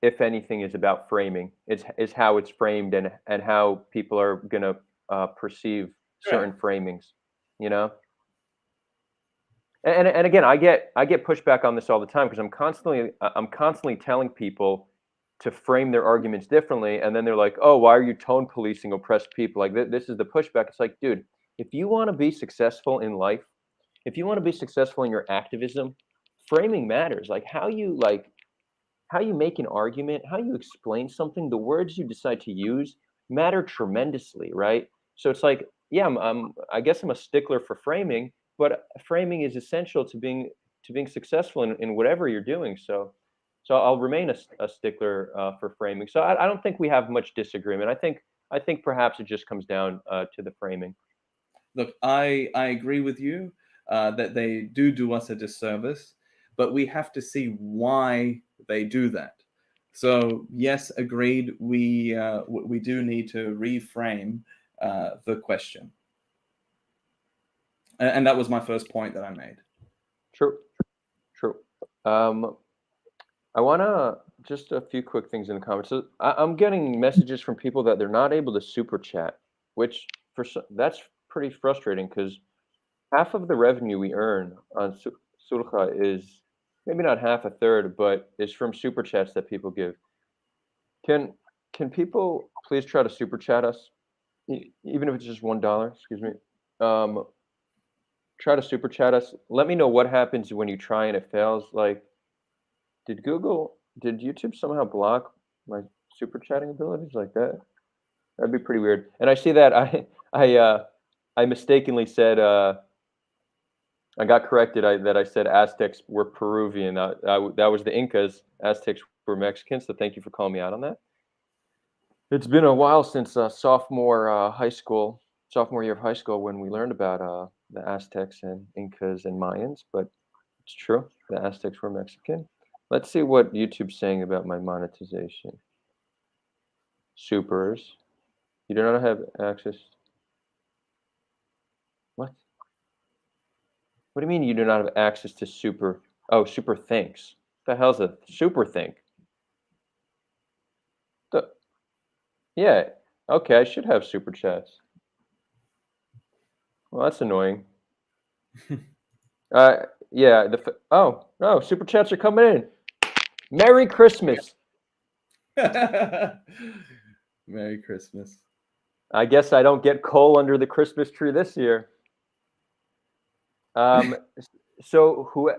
if anything, is about framing. Is how it's framed and how people are gonna perceive certain correct. framings. You know, and again, I get pushback on this all the time because I'm constantly telling people to frame their arguments differently, and then they're like, "Oh, why are you tone policing oppressed people?" Like this is the pushback. It's like, dude, if you want to be successful in life, if you want to be successful in your activism, framing matters. How you make an argument, how you explain something, the words you decide to use matter tremendously, right? So it's like, yeah, I guess I'm a stickler for framing, but framing is essential to being successful in whatever you're doing. So I'll remain a stickler for framing. So I don't think we have much disagreement. I think perhaps it just comes down to the framing. Look, I agree with you that they do us a disservice, but we have to see why they do that. So yes, agreed. We do need to reframe the question, and that was my first point that I made. True, true. Um, I wanna just a few quick things in the comments. So I'm getting messages from people that they're not able to super chat, which that's pretty frustrating because half of the revenue we earn on Sulha is maybe not half, a third, but is from super chats that people give. Can can people please try to super chat us, even if it's just $1? Excuse me. Um, Try to super chat us. Let me know what happens when you try and it fails. Like, did YouTube somehow block my super chatting abilities like that? That'd be pretty weird. And I see that I mistakenly said I got corrected. That I said Aztecs were Peruvian. That was the Incas. Aztecs were Mexican. So thank you for calling me out on that. It's been a while since sophomore year of high school when we learned about the Aztecs and Incas and Mayans. But it's true. The Aztecs were Mexican. Let's see what YouTube's saying about my monetization. Supers. You do not have access. What? What do you mean you do not have access to super? Oh, super thinks. The hell's a super think? The, yeah. Okay, I should have super chats. Well, that's annoying. Uh, Yeah. Oh no, super chats are coming in. Merry Christmas. Merry Christmas. I guess I don't get coal under the Christmas tree this year. So who?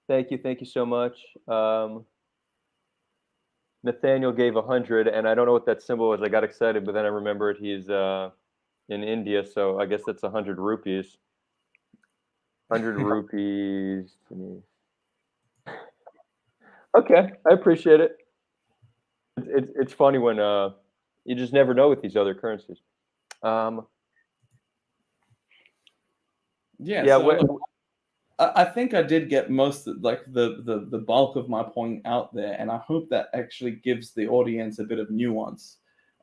Thank you so much. Nathaniel gave 100, and I don't know what that symbol was. I got excited, but then I remembered he's in India, so I guess that's 100 rupees. 100 rupees. Okay, I appreciate it. It's funny when you just never know with these other currencies. Yeah. Yeah. So look, I think I did get most like the bulk of my point out there, and I hope that actually gives the audience a bit of nuance.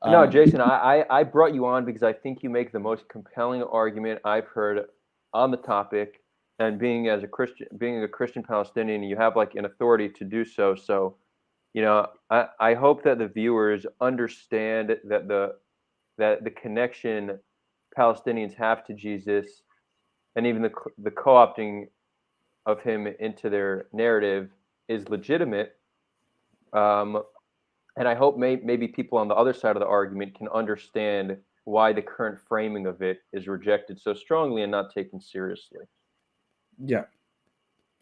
No, Jason, I brought you on because I think you make the most compelling argument I've heard on the topic, and being a Christian Palestinian, you have like an authority to do so. So, I hope that the viewers understand that the connection Palestinians have to Jesus, and even the co-opting of him into their narrative is legitimate. And I hope maybe people on the other side of the argument can understand why the current framing of it is rejected so strongly and not taken seriously. Yeah.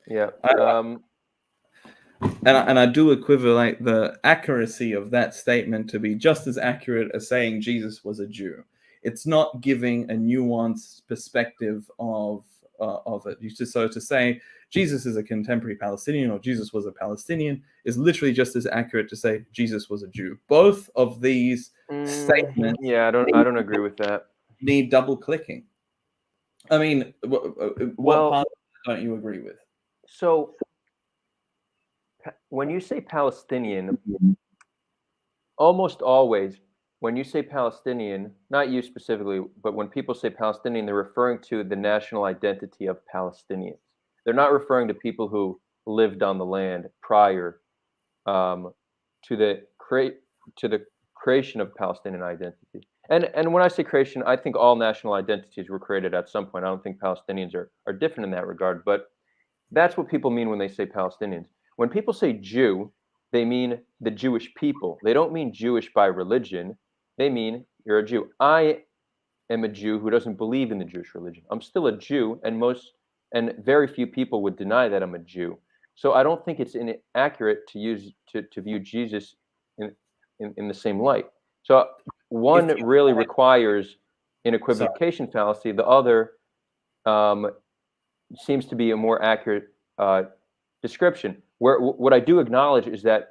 Yeah. And I do equivalent the accuracy of that statement to be just as accurate as saying Jesus was a Jew. It's not giving a nuanced perspective of it. So to say Jesus is a contemporary Palestinian or Jesus was a Palestinian is literally just as accurate to say Jesus was a Jew. Both of these statements, yeah, I don't agree with that. Need double clicking. I mean, what part don't you agree with? So when you say Palestinian, almost always when you say Palestinian, not you specifically, but when people say Palestinian, they're referring to the national identity of Palestinians. They're not referring to people who lived on the land prior to the creation of Palestinian identity. And when I say creation, I think all national identities were created at some point. I don't think Palestinians are different in that regard, but that's what people mean when they say Palestinians. When people say Jew, they mean the Jewish people. They don't mean Jewish by religion. They mean you're a Jew. I am a Jew who doesn't believe in the Jewish religion. I'm still a Jew, and very few people would deny that I'm a Jew. So I don't think it's inaccurate to view Jesus in the same light. So one really requires an equivocation fallacy. The other seems to be a more accurate description. What I do acknowledge is that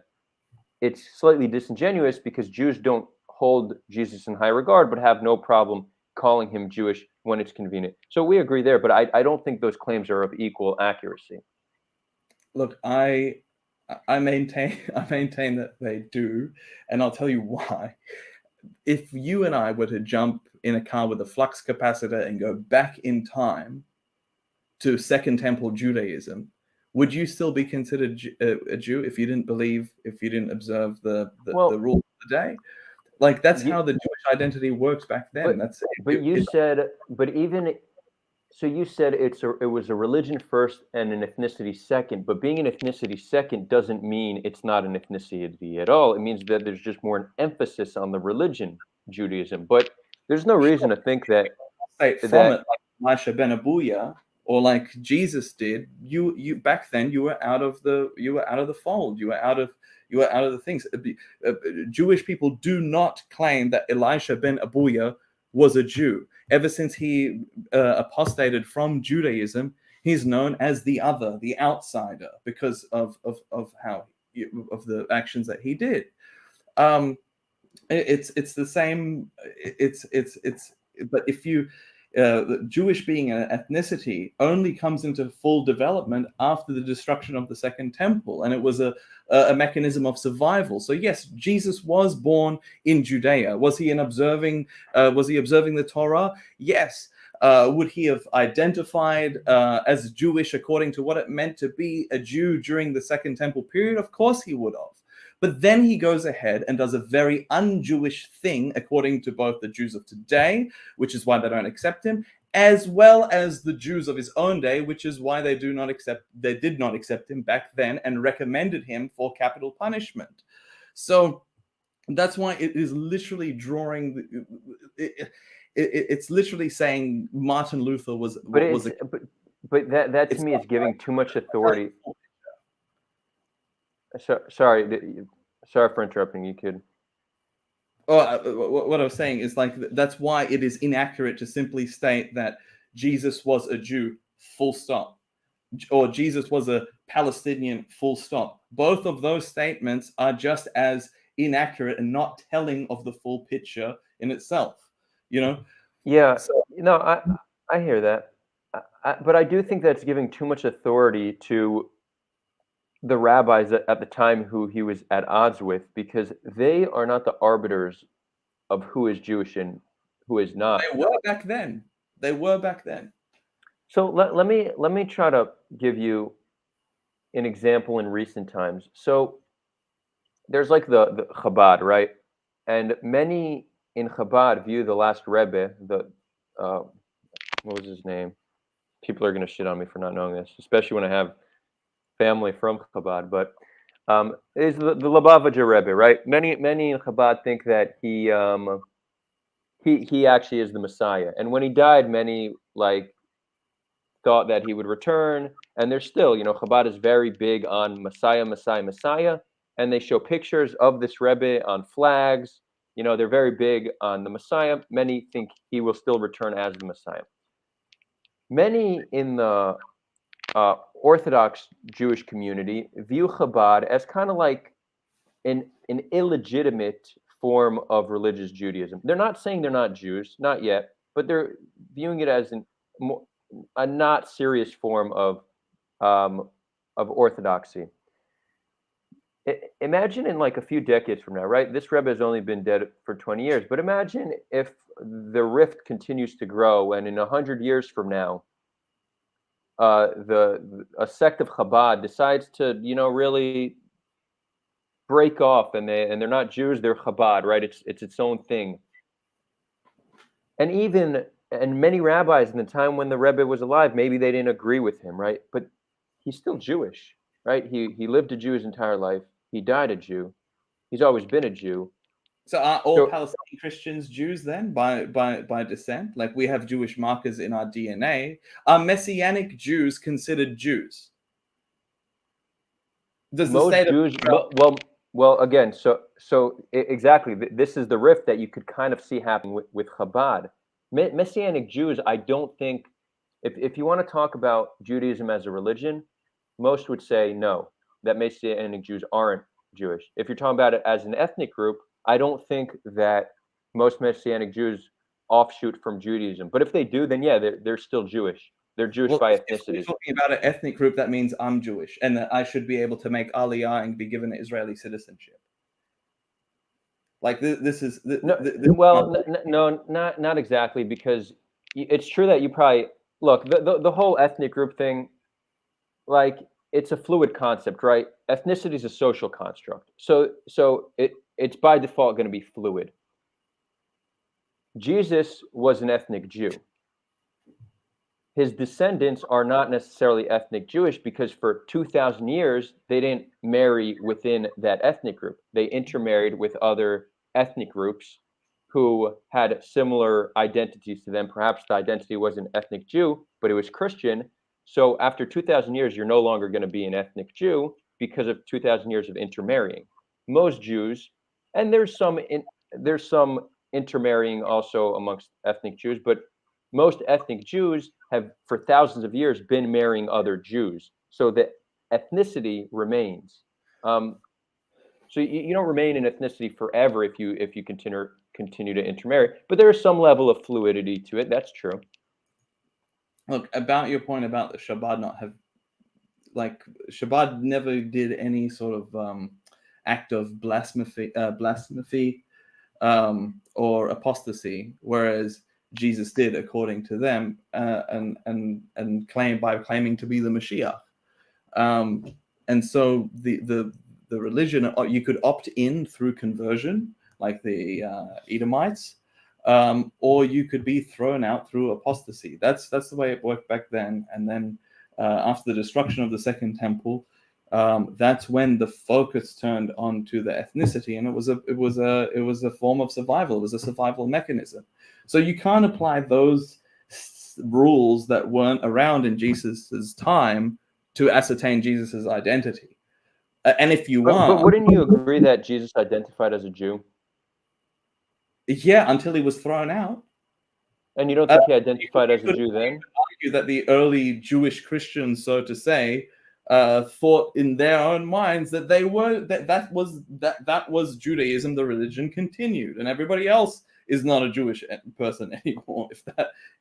it's slightly disingenuous because Jews don't hold Jesus in high regard, but have no problem calling him Jewish when it's convenient. So we agree there, but I don't think those claims are of equal accuracy. Look, I maintain that they do, and I'll tell you why. If you and I were to jump in a car with a flux capacitor and go back in time to Second Temple Judaism, would you still be considered a Jew if you didn't observe the rules of the day? Like that's how the Jewish identity works back then. You said it was a religion first and an ethnicity second, but being an ethnicity second doesn't mean it's not an ethnicity at all. It means that there's just more an emphasis on the religion, Judaism. But there's no reason to think that it like Elisha ben Abuya or like Jesus did. You back then you were out of the fold. You were out of the things. Jewish people do not claim that Elisha ben Abuya was a Jew. Ever since he apostated from Judaism, he's known as the other, the outsider, because of the actions that he did. It's the same. But if you Jewish being an ethnicity only comes into full development after the destruction of the Second Temple, and it was a mechanism of survival. So yes, Jesus was born in Judea. Was he observing the Torah? Yes. Would he have identified as Jewish according to what it meant to be a Jew during the Second Temple period? Of course he would have. But then he goes ahead and does a very un-Jewish thing, according to both the Jews of today, which is why they don't accept him, as well as the Jews of his own day, which is why they did not accept him back then and recommended him for capital punishment. So that's why it is literally drawing. It's literally saying Martin Luther was. But that to me is giving too much authority. Sorry for interrupting. You could. What I was saying is like that's why it is inaccurate to simply state that Jesus was a Jew, full stop, or Jesus was a Palestinian, full stop. Both of those statements are just as inaccurate and not telling of the full picture in itself. You know? Yeah. So, I hear that, but I do think that's giving too much authority to the rabbis at the time who he was at odds with, because they are not the arbiters of who is Jewish and who is not. They were back then. So let me try to give you an example in recent times. So there's like the Chabad, right? And many in Chabad view the last Rebbe, what was his name? People are going to shit on me for not knowing this, especially when I have family from Chabad, but is the Lubavitcher Rebbe, right? Many in Chabad think that he actually is the Messiah, and when he died, many thought that he would return. And there's still, Chabad is very big on Messiah, and they show pictures of this Rebbe on flags. They're very big on the Messiah. Many think he will still return as the Messiah. Many in the Orthodox Jewish community view Chabad as kind of like an illegitimate form of religious Judaism. They're not saying they're not Jews, not yet, but they're viewing it as a not serious form of orthodoxy. Imagine in like a few decades from now, right? This Rebbe has only been dead for 20 years, but imagine if the rift continues to grow, and in 100 years from now, a sect of Chabad decides to, really break off, and they're not Jews, they're Chabad, right? It's its own thing. And many rabbis in the time when the Rebbe was alive, maybe they didn't agree with him, right? But he's still Jewish, right? He lived a Jew his entire life. He died a Jew. He's always been a Jew. So are all Palestinian Christians Jews then by descent? Like we have Jewish markers in our DNA. Are Messianic Jews considered Jews? Does most the state Jews, of well, again, so exactly, this is the rift that you could kind of see happen with Chabad. Messianic Jews, I don't think, if you want to talk about Judaism as a religion, most would say no, that Messianic Jews aren't Jewish. If you're talking about it as an ethnic group, I don't think that most Messianic Jews offshoot from Judaism. But if they do, then yeah, they're still Jewish. They're Jewish by ethnicity. If we're talking about an ethnic group, that means I'm Jewish and that I should be able to make Aliyah and be given Israeli citizenship. Like this is no, not exactly, because it's true that you probably look the whole ethnic group thing, like it's a fluid concept, right? Ethnicity is a social construct, so it's by default going to be fluid. Jesus was an ethnic Jew. His descendants are not necessarily ethnic Jewish because for 2,000 years, they didn't marry within that ethnic group. They intermarried with other ethnic groups who had similar identities to them. Perhaps the identity wasn't ethnic Jew, but it was Christian. So after 2,000 years, you're no longer going to be an ethnic Jew because of 2,000 years of intermarrying. Most Jews, and there's some intermarrying also amongst ethnic Jews, but most ethnic Jews have for thousands of years been marrying other Jews, so the ethnicity remains. So you don't remain in ethnicity forever if you continue to intermarry, but there is some level of fluidity to it. That's true. Look, about your point about the Shabbat not have, like Shabbat never did any sort of act of blasphemy or apostasy, whereas Jesus did, according to them, and claiming to be the Mashiach. And so the religion, you could opt in through conversion, like the Edomites, or you could be thrown out through apostasy. That's the way it worked back then. And then after the destruction of the Second Temple, that's when the focus turned onto the ethnicity, and it was a form of survival. It was a survival mechanism. So you can't apply those rules that weren't around in Jesus's time to ascertain Jesus's identity. And if you want, but wouldn't you agree that Jesus identified as a Jew? Yeah, until he was thrown out. And you don't think he identified as a Jew then? Argue that the early Jewish Christians, so to say, thought in their own minds that that was Judaism. The religion continued, and everybody else is not a Jewish person anymore.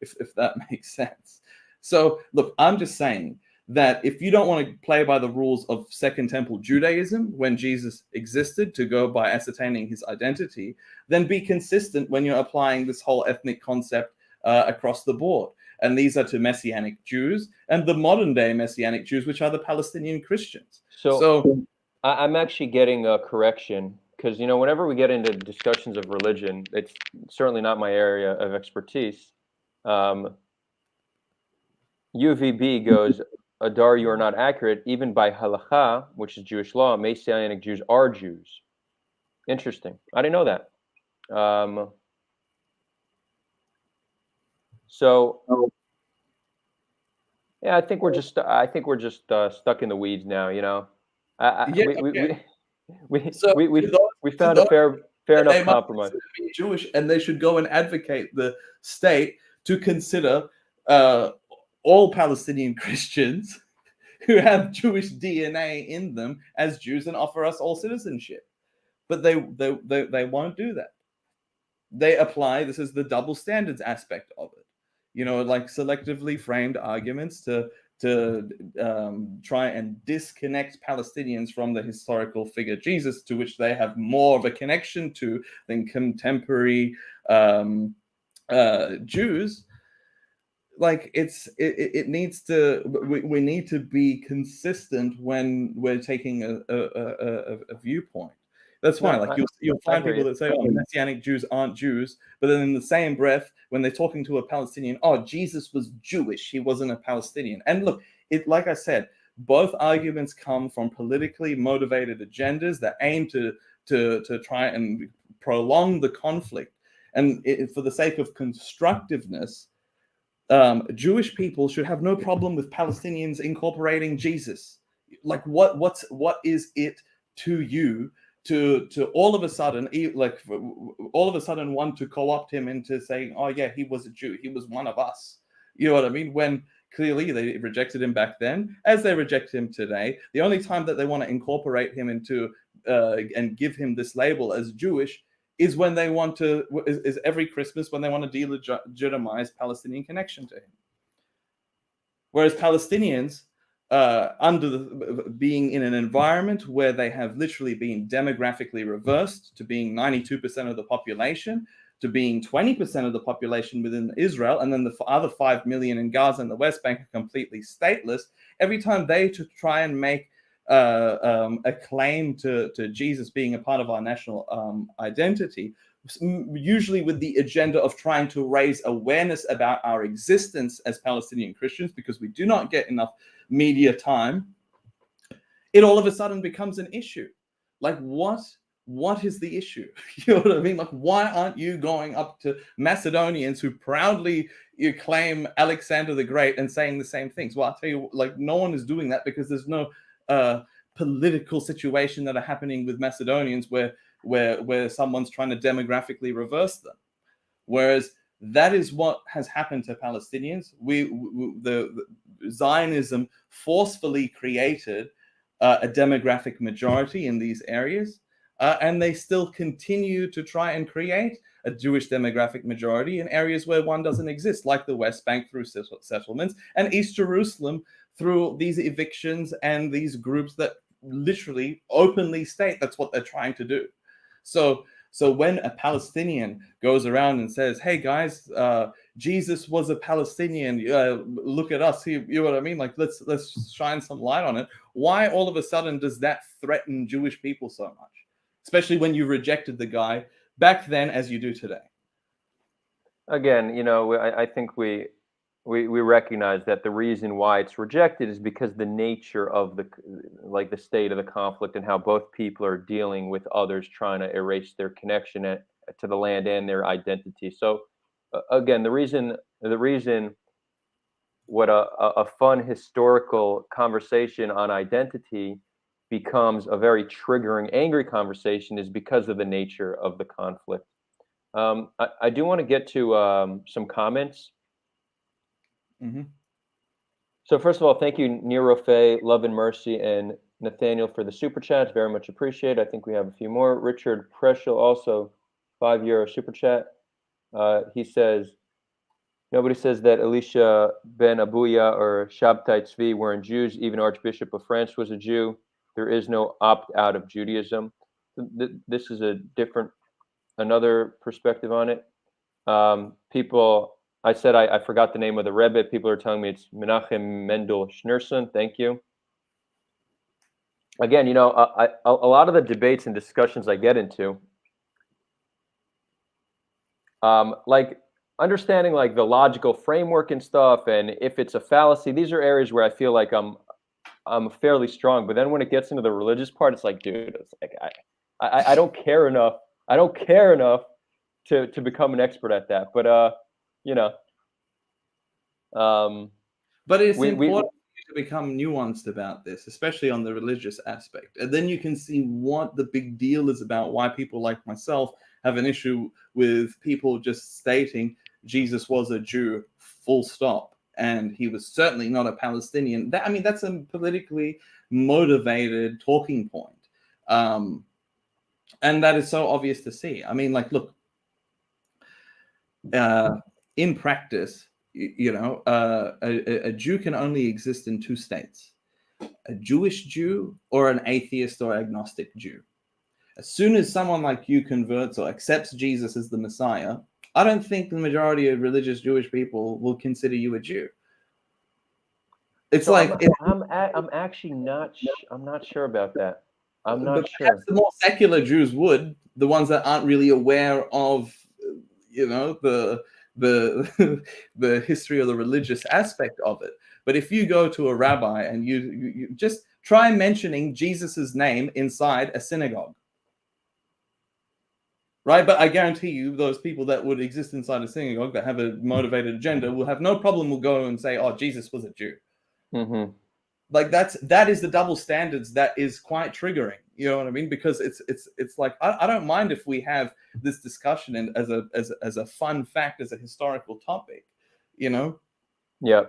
If that makes sense. So look, I'm just saying that if you don't want to play by the rules of Second Temple Judaism when Jesus existed to go by ascertaining his identity, then be consistent when you're applying this whole ethnic concept across the board. And these are to Messianic Jews and the modern day Messianic Jews, which are the Palestinian Christians. So I'm actually getting a correction, because, whenever we get into discussions of religion, it's certainly not my area of expertise. UVB goes, Adar, you are not accurate. Even by halakha, which is Jewish law, Messianic Jews are Jews. Interesting. I didn't know that. So yeah, I think we're just stuck in the weeds now. We found a fair enough compromise. Be Jewish, and they should go and advocate the state to consider all Palestinian Christians who have Jewish DNA in them as Jews and offer us all citizenship. But they won't do that. They apply, this is the double standards aspect of it. Like selectively framed arguments to try and disconnect Palestinians from the historical figure Jesus, to which they have more of a connection to than contemporary Jews. Like it needs to, we need to be consistent when we're taking a viewpoint. That's why, you'll find people that say, "Oh, Messianic Jews aren't Jews," but then in the same breath, when they're talking to a Palestinian, "Oh, Jesus was Jewish; he wasn't a Palestinian." And look, like I said, both arguments come from politically motivated agendas that aim to try and prolong the conflict. And for the sake of constructiveness, Jewish people should have no problem with Palestinians incorporating Jesus. Like, what is it to you to all of a sudden want to co-opt him into saying, "Oh yeah, he was a Jew, he was one of us"? You know what I mean? When clearly they rejected him back then, as they reject him today. The only time that they want to incorporate him into and give him this label as Jewish is when they want to, is every Christmas, when they want to delegitimize Palestinian connection to him. Whereas Palestinians, being in an environment where they have literally been demographically reversed to being 92% of the population, to being 20% of the population within Israel, and then the other 5 million in Gaza and the West Bank are completely stateless, every time they try and make a claim to Jesus being a part of our national identity, usually with the agenda of trying to raise awareness about our existence as Palestinian Christians, because we do not get enough media time, it all of a sudden becomes an issue. Like, what is the issue? You know what I mean? Like, why aren't you going up to Macedonians who proudly claim Alexander the Great and saying the same things? Well, I'll tell you, like, no one is doing that because there's no political situation that are happening with Macedonians where someone's trying to demographically reverse them. Whereas that is what has happened to Palestinians. The Zionism forcefully created a demographic majority in these areas, and they still continue to try and create a Jewish demographic majority in areas where one doesn't exist, like the West Bank through settlements, and East Jerusalem through these evictions and these groups that literally openly state that's what they're trying to do. So when a Palestinian goes around and says, "Hey guys, Jesus was a Palestinian. Look at us." You know what I mean? Like, let's shine some light on it. Why all of a sudden does that threaten Jewish people so much? Especially when you rejected the guy back then as you do today. again, I think we recognize that the reason why it's rejected is because the nature of like the state of the conflict and how both people are dealing with others trying to erase their connection to the land and their identity. So again, the reason what a fun historical conversation on identity becomes a very triggering, angry conversation is because of the nature of the conflict. I do want to get to some comments. Hmm. So first of all, thank you, Nero Fay, Love and Mercy, and Nathaniel for the super chats. Very much appreciated. I think we have a few more. Richard Preschel also, €5 super chat. He says, nobody says that Elisha ben Abuya or Shabtai Tzvi weren't Jews. Even Archbishop of France was a Jew. There is no opt out of Judaism. This is another perspective on it. I said I forgot the name of the Rebbe. People are telling me it's Menachem Mendel Schneerson. Thank you. Again, a lot of the debates and discussions I get into, like understanding like the logical framework and stuff, and if it's a fallacy, these are areas where I feel like I'm fairly strong. But then when it gets into the religious part, it's like, dude, it's like I don't care enough. I don't care enough to become an expert at that. But you know, um, But it's we important to become nuanced about this, especially on the religious aspect. And then you can see what the big deal is about, why people like myself have an issue with people just stating Jesus was a Jew, full stop. And he was certainly not a Palestinian. That's a politically motivated talking point. And that is so obvious to see. Look, in practice, a Jew can only exist in two states: a Jewish Jew or an atheist or agnostic Jew. As soon as someone like you converts or accepts Jesus as the Messiah, I don't think the majority of religious Jewish people will consider you a Jew. It's so like I'm actually I'm not sure about that. I'm but not perhaps sure. the more secular Jews would, the ones that aren't really aware of, the the history or the religious aspect of it. But if you go to a rabbi and you just try mentioning Jesus's name inside a synagogue, right? But I guarantee you, those people that would exist inside a synagogue that have a motivated agenda will have no problem. Will go and say, "Oh, Jesus was a Jew." Mm-hmm. Like that is the double standards that is quite triggering. You know what I mean? Because it's like I don't mind if we have this discussion and as a fun fact, as a historical topic, you know. Yeah.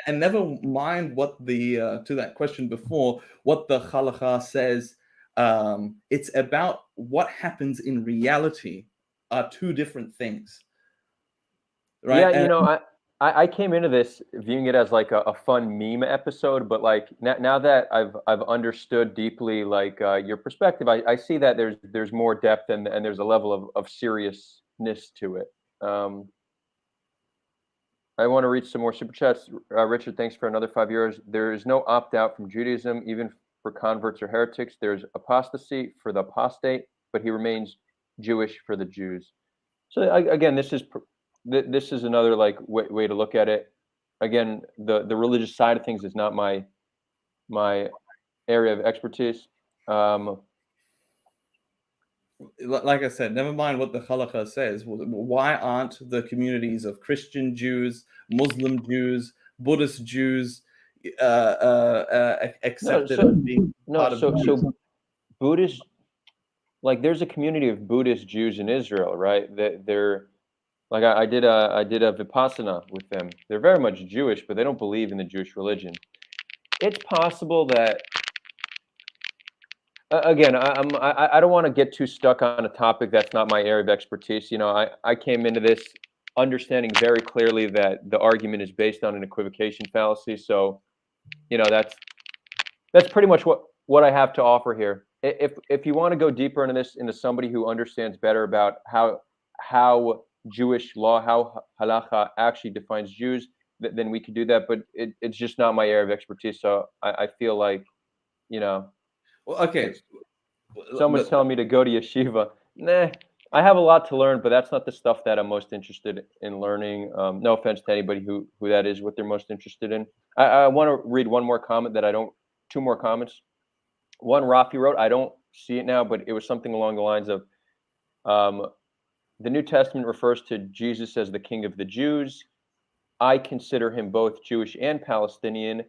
And never mind what the to that question before, what the halakha says. It's about what happens in reality are two different things, right? Yeah, And I came into this viewing it as like a fun meme episode, but like now that I've understood deeply like your perspective, I see that there's more depth and there's a level of seriousness to it. I want to read some more super chats. Richard, thanks for another €5. There is no opt out from Judaism, even for converts or heretics. There's apostasy for the apostate, but he remains Jewish for the Jews. So again, this is another like way to look at it. Again, the religious side of things is not my area of expertise. like I said, never mind what the halakha says. Why aren't the communities of Christian Jews, Muslim Jews, Buddhist Jews No, accepted so as being no, part of Judaism? Buddhist, like there's a community of Buddhist Jews in Israel, right? They're like I did a vipassana with them. They're very much Jewish, but they don't believe in the Jewish religion. It's possible that again, I don't want to get too stuck on a topic that's not my area of expertise. I came into this understanding very clearly that the argument is based on an equivocation fallacy. So, that's pretty much what I have to offer here. If you want to go deeper into this, into somebody who understands better about how Jewish law, how halacha actually defines Jews, then we could do that. But it's just not my area of expertise. So I feel like, you know, Well, okay, it's someone's telling me to go to yeshiva. Nah, I have a lot to learn, but that's not the stuff that I'm most interested in learning. No offense to anybody who that is what they're most interested in. I want to read one more comment that I don't. Two more comments. One Rafi wrote. I don't see it now, but it was something along the lines of, the New Testament refers to Jesus as the King of the Jews. I consider him both Jewish and Palestinian,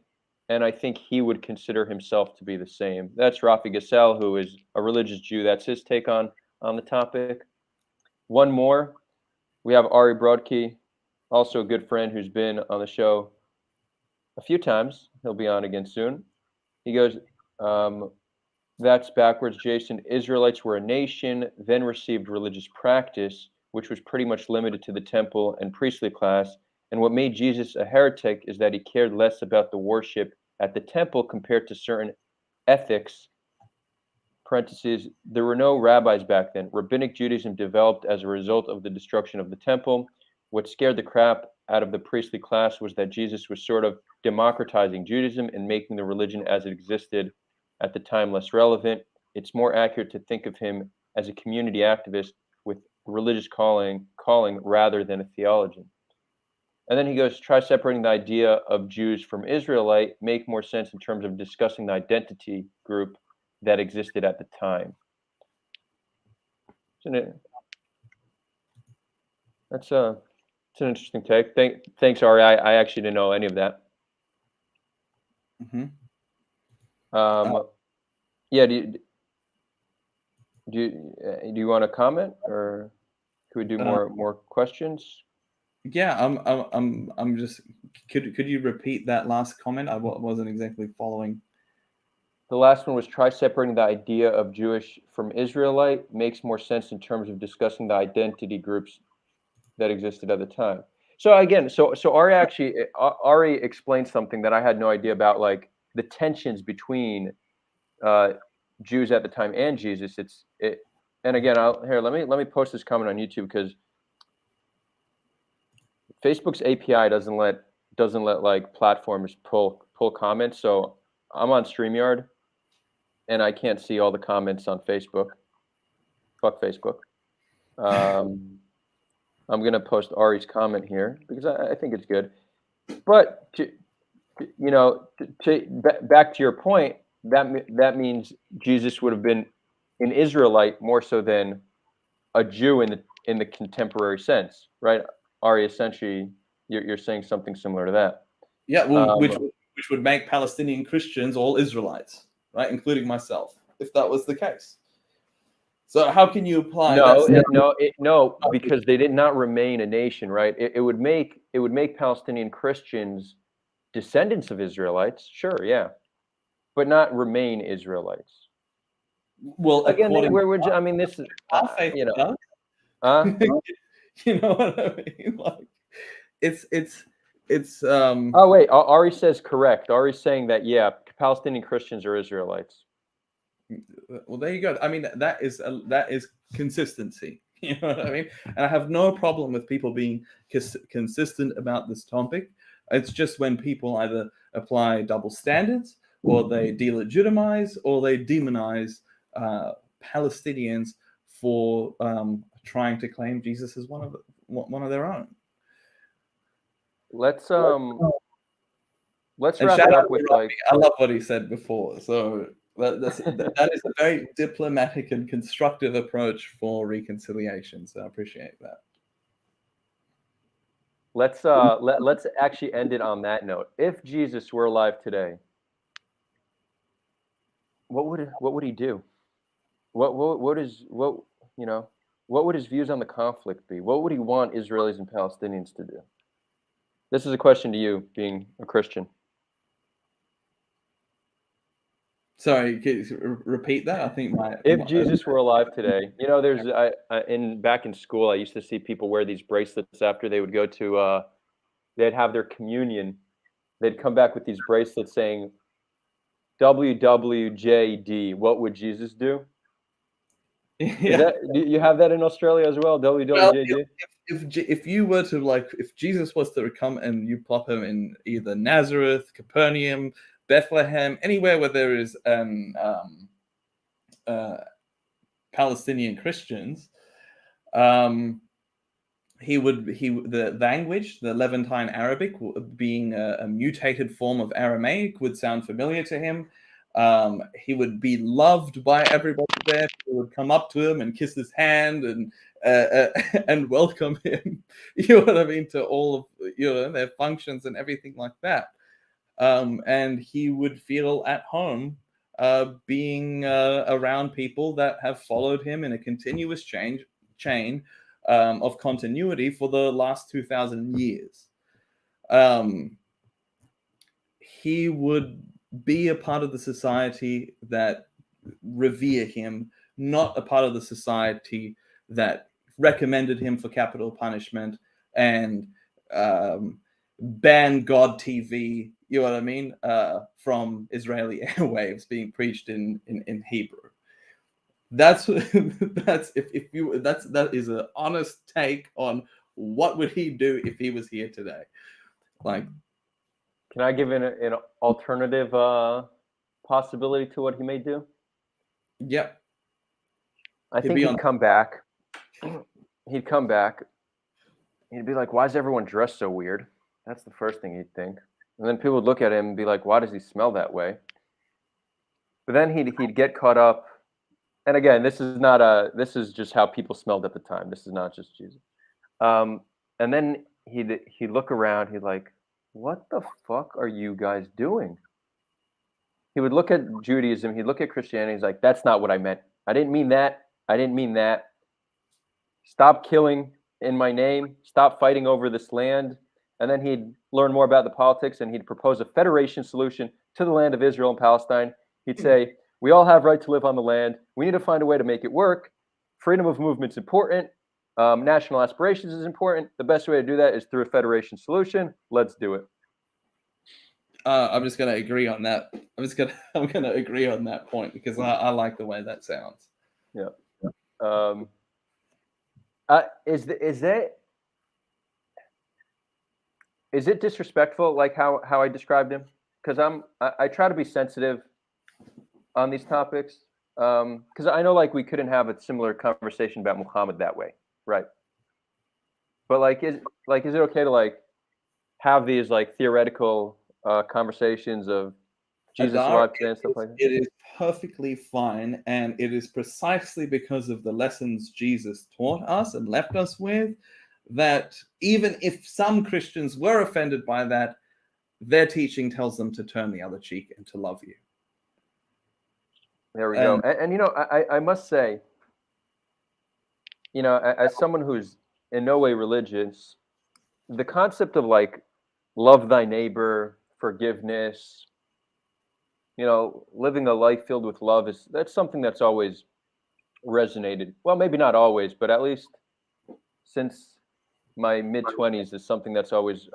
and I think he would consider himself to be the same. That's Rafi Gassel, who is a religious Jew. That's his take on the topic. One more, we have Ari Brodkey, also a good friend who's been on the show a few times. He'll be on again soon. He goes, that's backwards, Jason. Israelites were a nation, then received religious practice, which was pretty much limited to the temple and priestly class. And what made Jesus a heretic is that he cared less about the worship at the temple compared to certain ethics. Parentheses, there were no rabbis back then. Rabbinic Judaism developed as a result of the destruction of the temple. What scared the crap out of the priestly class was that Jesus was sort of democratizing Judaism and making the religion as it existed at the time less relevant. It's more accurate to think of him as a community activist with religious calling rather than a theologian. And then he goes, try separating the idea of Jews from Israelite, make more sense in terms of discussing the identity group that existed at the time. It's an interesting take. Thanks, Ari. I actually didn't know any of that. Yeah. Do you want to comment, or could we do more questions? Yeah, I'm just. Could you repeat that last comment? I wasn't exactly following. The last one was, try separating the idea of Jewish from Israelite, makes more sense in terms of discussing the identity groups that existed at the time. So again, so Ari explained something that I had no idea about, like the tensions between Jews at the time and Jesus. And again, let me post this comment on YouTube, because Facebook's API doesn't let like platforms pull comments. So I'm on StreamYard, and I can't see all the comments on Facebook. Fuck Facebook. I'm going to post Ari's comment here because I think it's good. But back to your point, that means Jesus would have been an Israelite more so than a Jew in the contemporary sense, right? Ari, essentially, you're saying something similar to that. Yeah, well, which would make Palestinian Christians all Israelites, right, including myself, if that was the case. So how can you apply? No, because they did not remain a nation, right? It would make Palestinian Christians descendants of Israelites, sure, yeah, but not remain Israelites. Well, again, I mean, this is you know what I mean? Like, it's. Oh wait, Ari says correct. Ari's saying that, yeah, Palestinian Christians are Israelites. Well, there you go. I mean, that is consistency. You know what I mean? And I have no problem with people being consistent about this topic. It's just when people either apply double standards, or they delegitimize, or they demonize Palestinians for trying to claim Jesus as one of their own. Let's wrap it up with, like, I love what he said before. So that is a very diplomatic and constructive approach for reconciliation. So I appreciate that. Let's actually end it on that note. If Jesus were alive today, what would he do? What would his views on the conflict be? What would he want Israelis and Palestinians to do? This is a question to you, being a Christian. Sorry, can you repeat that? I think if Jesus were alive today, there's back in school, I used to see people wear these bracelets after they would go to they'd have their communion. They'd come back with these bracelets saying WWJD. What would Jesus do? Yeah. Do you have that in Australia as well? WWJD. If you were to, like, if Jesus was to come and you plop him in either Nazareth, Capernaum, Bethlehem, anywhere where there is Palestinian Christians, The language, the Levantine Arabic, being a mutated form of Aramaic, would sound familiar to him. He would be loved by everybody there. People would come up to him and kiss his hand and welcome him. You know what I mean, to all of their functions and everything like that. And he would feel at home being around people that have followed him in a continuous chain of continuity for the last 2,000 years. He would be a part of the society that revere him, not a part of the society that recommended him for capital punishment and ban God TV, you know what I mean, from Israeli airwaves being preached in Hebrew. That is an honest take on what would he do if he was here today. Like, can I give an alternative possibility to what he may do? Yep. I think he'd come back. He'd come back. He'd be like, "Why is everyone dressed so weird?" That's the first thing he'd think. And then people would look at him and be like, "Why does he smell that way?" But then he'd get caught up. And again, this is just how people smelled at the time. This is not just Jesus. And then he'd look around. He'd like, "What the fuck are you guys doing?" He would look at Judaism. He'd look at Christianity. He's like, "That's not what I meant. I didn't mean that. I didn't mean that. Stop killing in my name. Stop fighting over this land." And then he'd learn more about the politics, and he'd propose a federation solution to the land of Israel and Palestine. He'd say, "We all have right to live on the land. We need to find a way to make it work. Freedom of movement's important. National aspirations is important. The best way to do that is through a federation solution. Let's do it." I'm just going to agree on that. I'm going to agree on that point because I like the way that sounds. Yeah. Is it disrespectful, like how I described him? Because I try to be sensitive on these topics. Because I know like we couldn't have a similar conversation about Muhammad that way, right? But is it okay to like have these like theoretical conversations of Jesus alive today and stuff like that? It is perfectly fine, and it is precisely because of the lessons Jesus taught us and left us with that even if some Christians were offended by that, their teaching tells them to turn the other cheek and to love you. There we go. And I must say, as someone who's in no way religious, the concept of like love thy neighbor, forgiveness, living a life filled with love that's something that's always resonated. Well, maybe not always, but at least since my mid-20s is something that's always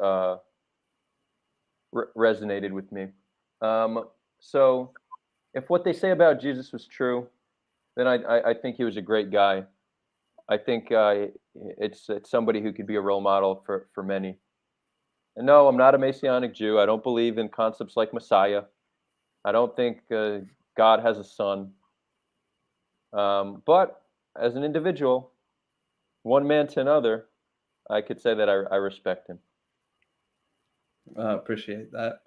resonated with me. So if what they say about Jesus was true, then I think he was a great guy. I think it's somebody who could be a role model for many. And no, I'm not a Messianic Jew. I don't believe in concepts like Messiah. I don't think God has a son. But as an individual, one man to another, I could say that I respect him. Appreciate that.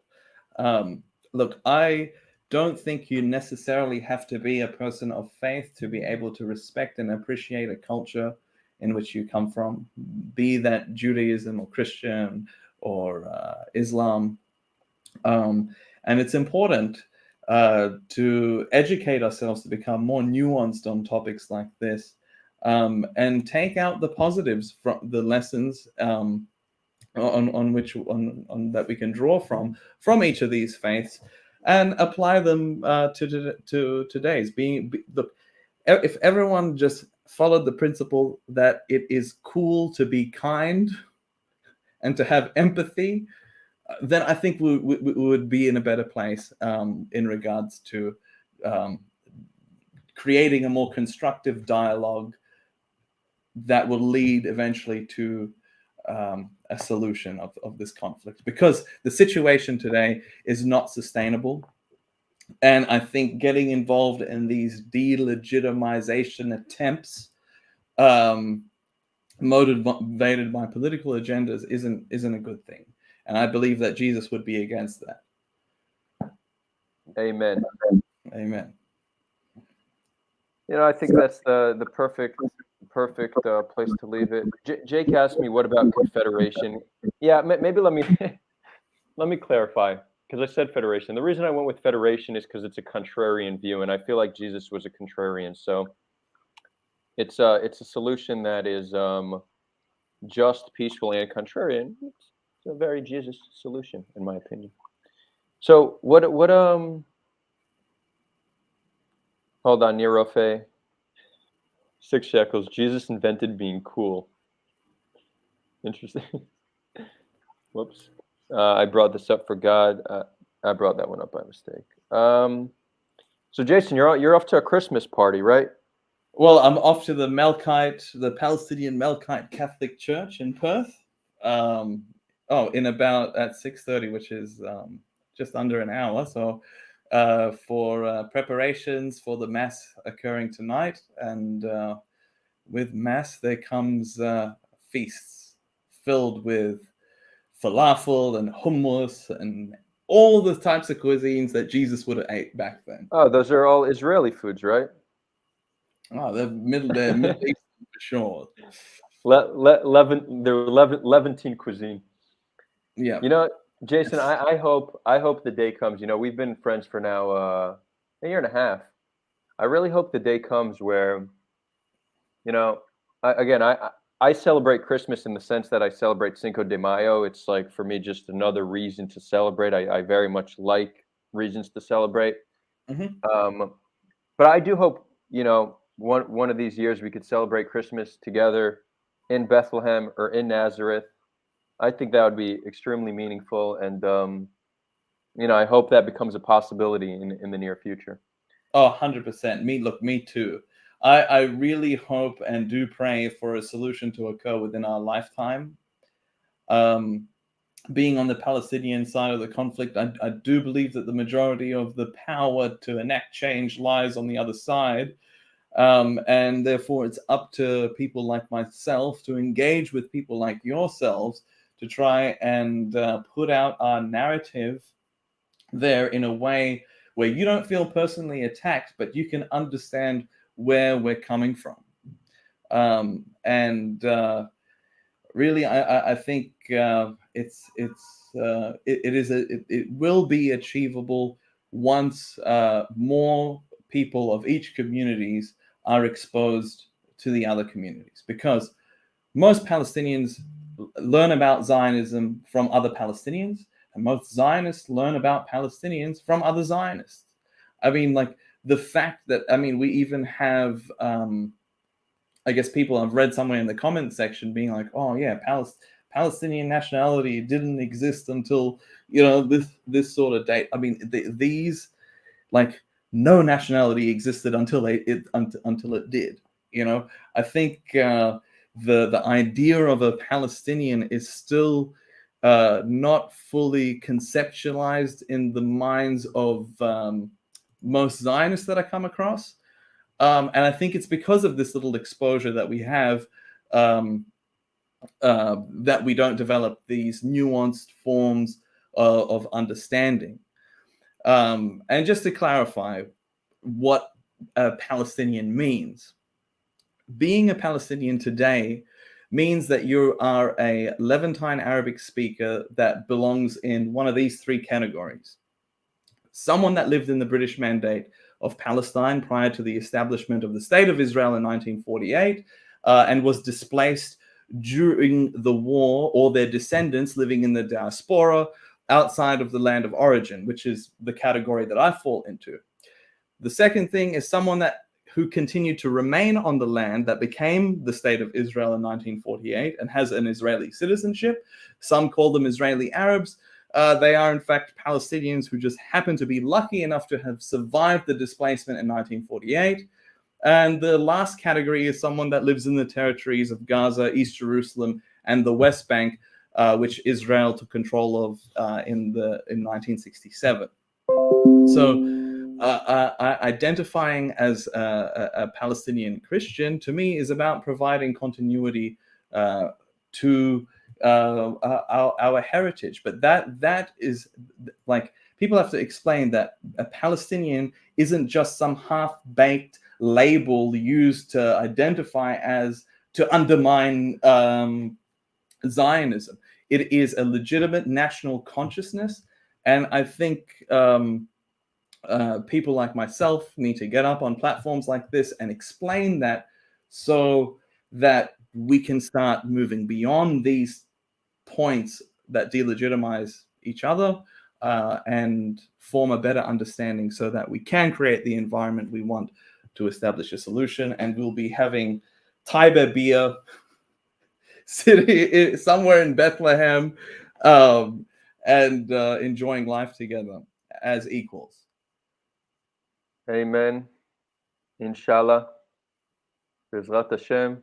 Look, I don't think you necessarily have to be a person of faith to be able to respect and appreciate a culture in which you come from, be that Judaism or Christian or Islam. And it's important to educate ourselves to become more nuanced on topics like this, and take out the positives from the lessons on that we can draw from each of these faiths and apply them to today's. Look, if everyone just followed the principle that it is cool to be kind and to have empathy, then I think we would be in a better place in regards to creating a more constructive dialogue that will lead eventually to a solution of this conflict, because the situation today is not sustainable. And I think getting involved in these delegitimization attempts motivated by political agendas isn't a good thing. And I believe that Jesus would be against that. Amen. Amen. You know, I think that's the perfect place to leave it. Jake asked me, "What about confederation?" Yeah, maybe let me let me clarify, because I said federation. The reason I went with federation is because it's a contrarian view, and I feel like Jesus was a contrarian. So it's a solution that is just, peaceful, and contrarian. It's a very Jesus solution, in my opinion. So what hold on, Nerofe. 6 shekels. Jesus invented being cool. Interesting. Whoops. I brought this up for God. I brought that one up by mistake. So Jason, you're off to a Christmas party, right? Well, I'm off to the Palestinian Melkite Catholic Church in Perth. In about at 6:30, which is just under an hour. So for preparations for the mass occurring tonight, and with mass there comes feasts filled with falafel and hummus and all the types of cuisines that Jesus would have ate back then. Oh, those are all Israeli foods, right? Oh, they're Middle Eastern for sure. Levantine cuisine. Yeah. You know, Jason, I hope the day comes. You know, we've been friends for now a year and a half. I really hope the day comes where, you know, I celebrate Christmas in the sense that I celebrate Cinco de Mayo. It's like, for me, just another reason to celebrate. I very much like reasons to celebrate. Mhm. But I do hope, you know, one of these years we could celebrate Christmas together in Bethlehem or in Nazareth. I think that would be extremely meaningful, and you know, I hope that becomes a possibility in the near future. Oh, 100%. Me too. I really hope and do pray for a solution to occur within our lifetime. Um, Being on the Palestinian side of the conflict, I do believe that the majority of the power to enact change lies on the other side. And therefore, it's up to people like myself to engage with people like yourselves to try and put out our narrative there in a way where you don't feel personally attacked, but you can understand where we're coming from. And really, I think it will be achievable once more people of each communities are exposed to the other communities, because most Palestinians learn about Zionism from other Palestinians, and most Zionists learn about Palestinians from other Zionists. I mean, like the fact that, I mean, we even have, I guess people have read somewhere in the comment section being like, oh yeah, Palestinian nationality didn't exist until, you know, this sort of date. I mean, these, like, no nationality existed until it did. You know, I think the idea of a Palestinian is still not fully conceptualized in the minds of most Zionists that I come across. And I think it's because of this little exposure that we have that we don't develop these nuanced forms of understanding. And just to clarify what a Palestinian means, being a Palestinian today means that you are a Levantine Arabic speaker that belongs in one of these three categories. Someone that lived in the British Mandate of Palestine prior to the establishment of the State of Israel in 1948 and was displaced during the war, or their descendants living in the diaspora outside of the land of origin, which is the category that I fall into. The second thing is someone who continued to remain on the land that became the State of Israel in 1948 and has an Israeli citizenship. Some call them Israeli Arabs. They are, in fact, Palestinians who just happen to be lucky enough to have survived the displacement in 1948. And the last category is someone that lives in the territories of Gaza, East Jerusalem, and the West Bank, which Israel took control of in 1967. So identifying as a Palestinian Christian, to me, is about providing continuity to our heritage. But that is like, people have to explain that a Palestinian isn't just some half-baked label used to identify as, to undermine Zionism. It is a legitimate national consciousness, and I think people like myself need to get up on platforms like this and explain that, so that we can start moving beyond these points that delegitimize each other, and form a better understanding, so that we can create the environment we want to establish a solution. And we'll be having Tiber beer sitting somewhere in Bethlehem, and enjoying life together as equals. Amen. Inshallah. Bezrat Hashem.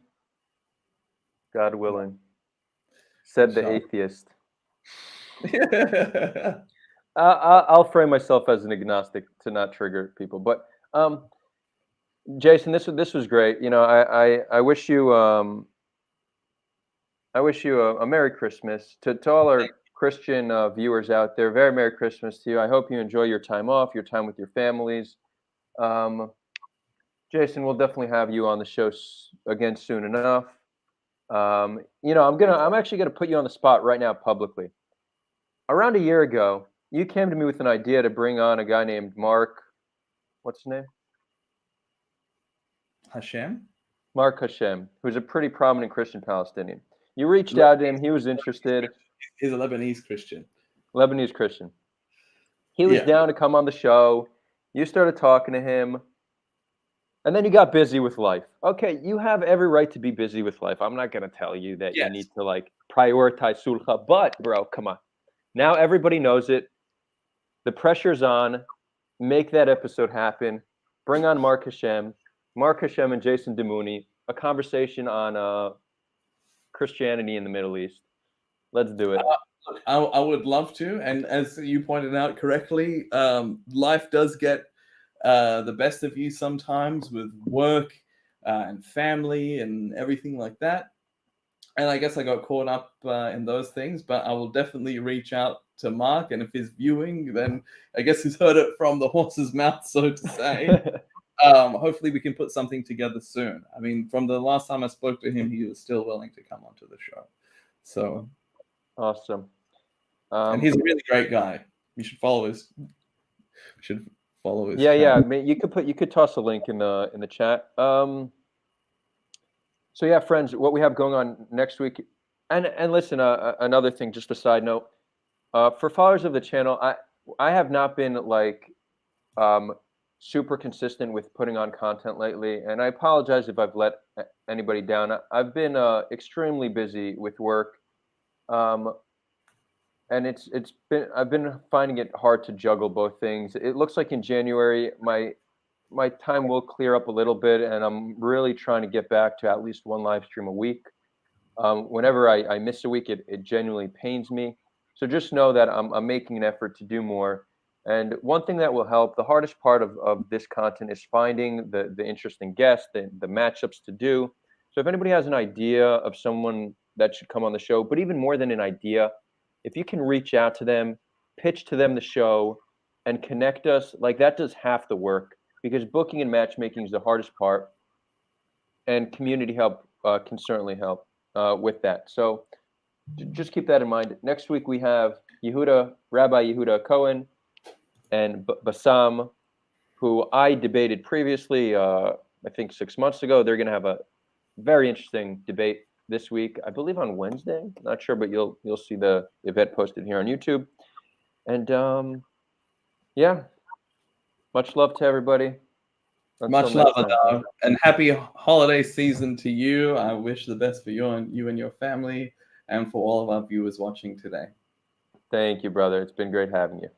God willing. Said the atheist. I'll frame myself as an agnostic to not trigger people. But Jason, this was great. You know, I wish you a Merry Christmas to all our Christian viewers out there. Very Merry Christmas to you. I hope you enjoy your time off, your time with your families. Jason, we'll definitely have you on the show again soon enough. You know, I'm actually gonna put you on the spot right now publicly. Around a year ago, you came to me with an idea to bring on a guy named Mark. What's his name? Hashem? Mark Hashem, who's a pretty prominent Christian Palestinian. You reached out to him. He was interested. He's a Lebanese Christian. Lebanese Christian. He was down to come on the show. You started talking to him. And then you got busy with life. Okay, you have every right to be busy with life. I'm not going to tell you that you need to like prioritize Sulha. But, bro, come on. Now everybody knows it. The pressure's on. Make that episode happen. Bring on Mark Hashem and Jason Damouni. A conversation on Christianity in the Middle East. Let's do it. I would love to. And as you pointed out correctly, life does get the best of you sometimes, with work and family and everything like that. And I guess I got caught up in those things, but I will definitely reach out to Mark. And if he's viewing, then I guess he's heard it from the horse's mouth, so to say. Hopefully we can put something together soon. I mean, from the last time I spoke to him, he was still willing to come onto the show. So awesome. And he's a really great guy. You should follow his. Yeah, yeah. I mean, you could toss a link in the chat. So yeah, friends, what we have going on next week, and listen, another thing, just a side note, for followers of the channel, I have not been like super consistent with putting on content lately, and I apologize if I've let anybody down. I've been extremely busy with work, and I've been finding it hard to juggle both things. It looks like in January my time will clear up a little bit, and I'm really trying to get back to at least one live stream a week. Whenever I miss a week, it genuinely pains me. So just know that I'm making an effort to do more. And one thing that will help, the hardest part of this content is finding the interesting guests, the matchups to do. So if anybody has an idea of someone that should come on the show, but even more than an idea, if you can reach out to them, pitch to them the show, and connect us, like that does half the work, because booking and matchmaking is the hardest part, and community help can certainly help with that. So just keep that in mind. Next week we have Rabbi Yehuda Cohen and Bassam, who I debated previously, I think 6 months ago. They're going to have a very interesting debate this week, I believe on Wednesday. Not sure, but you'll see the event posted here on YouTube. And yeah, much love to everybody. Much love, Adar, and happy holiday season to you. I wish the best for you and your family, and for all of our viewers watching today. Thank you, brother. It's been great having you.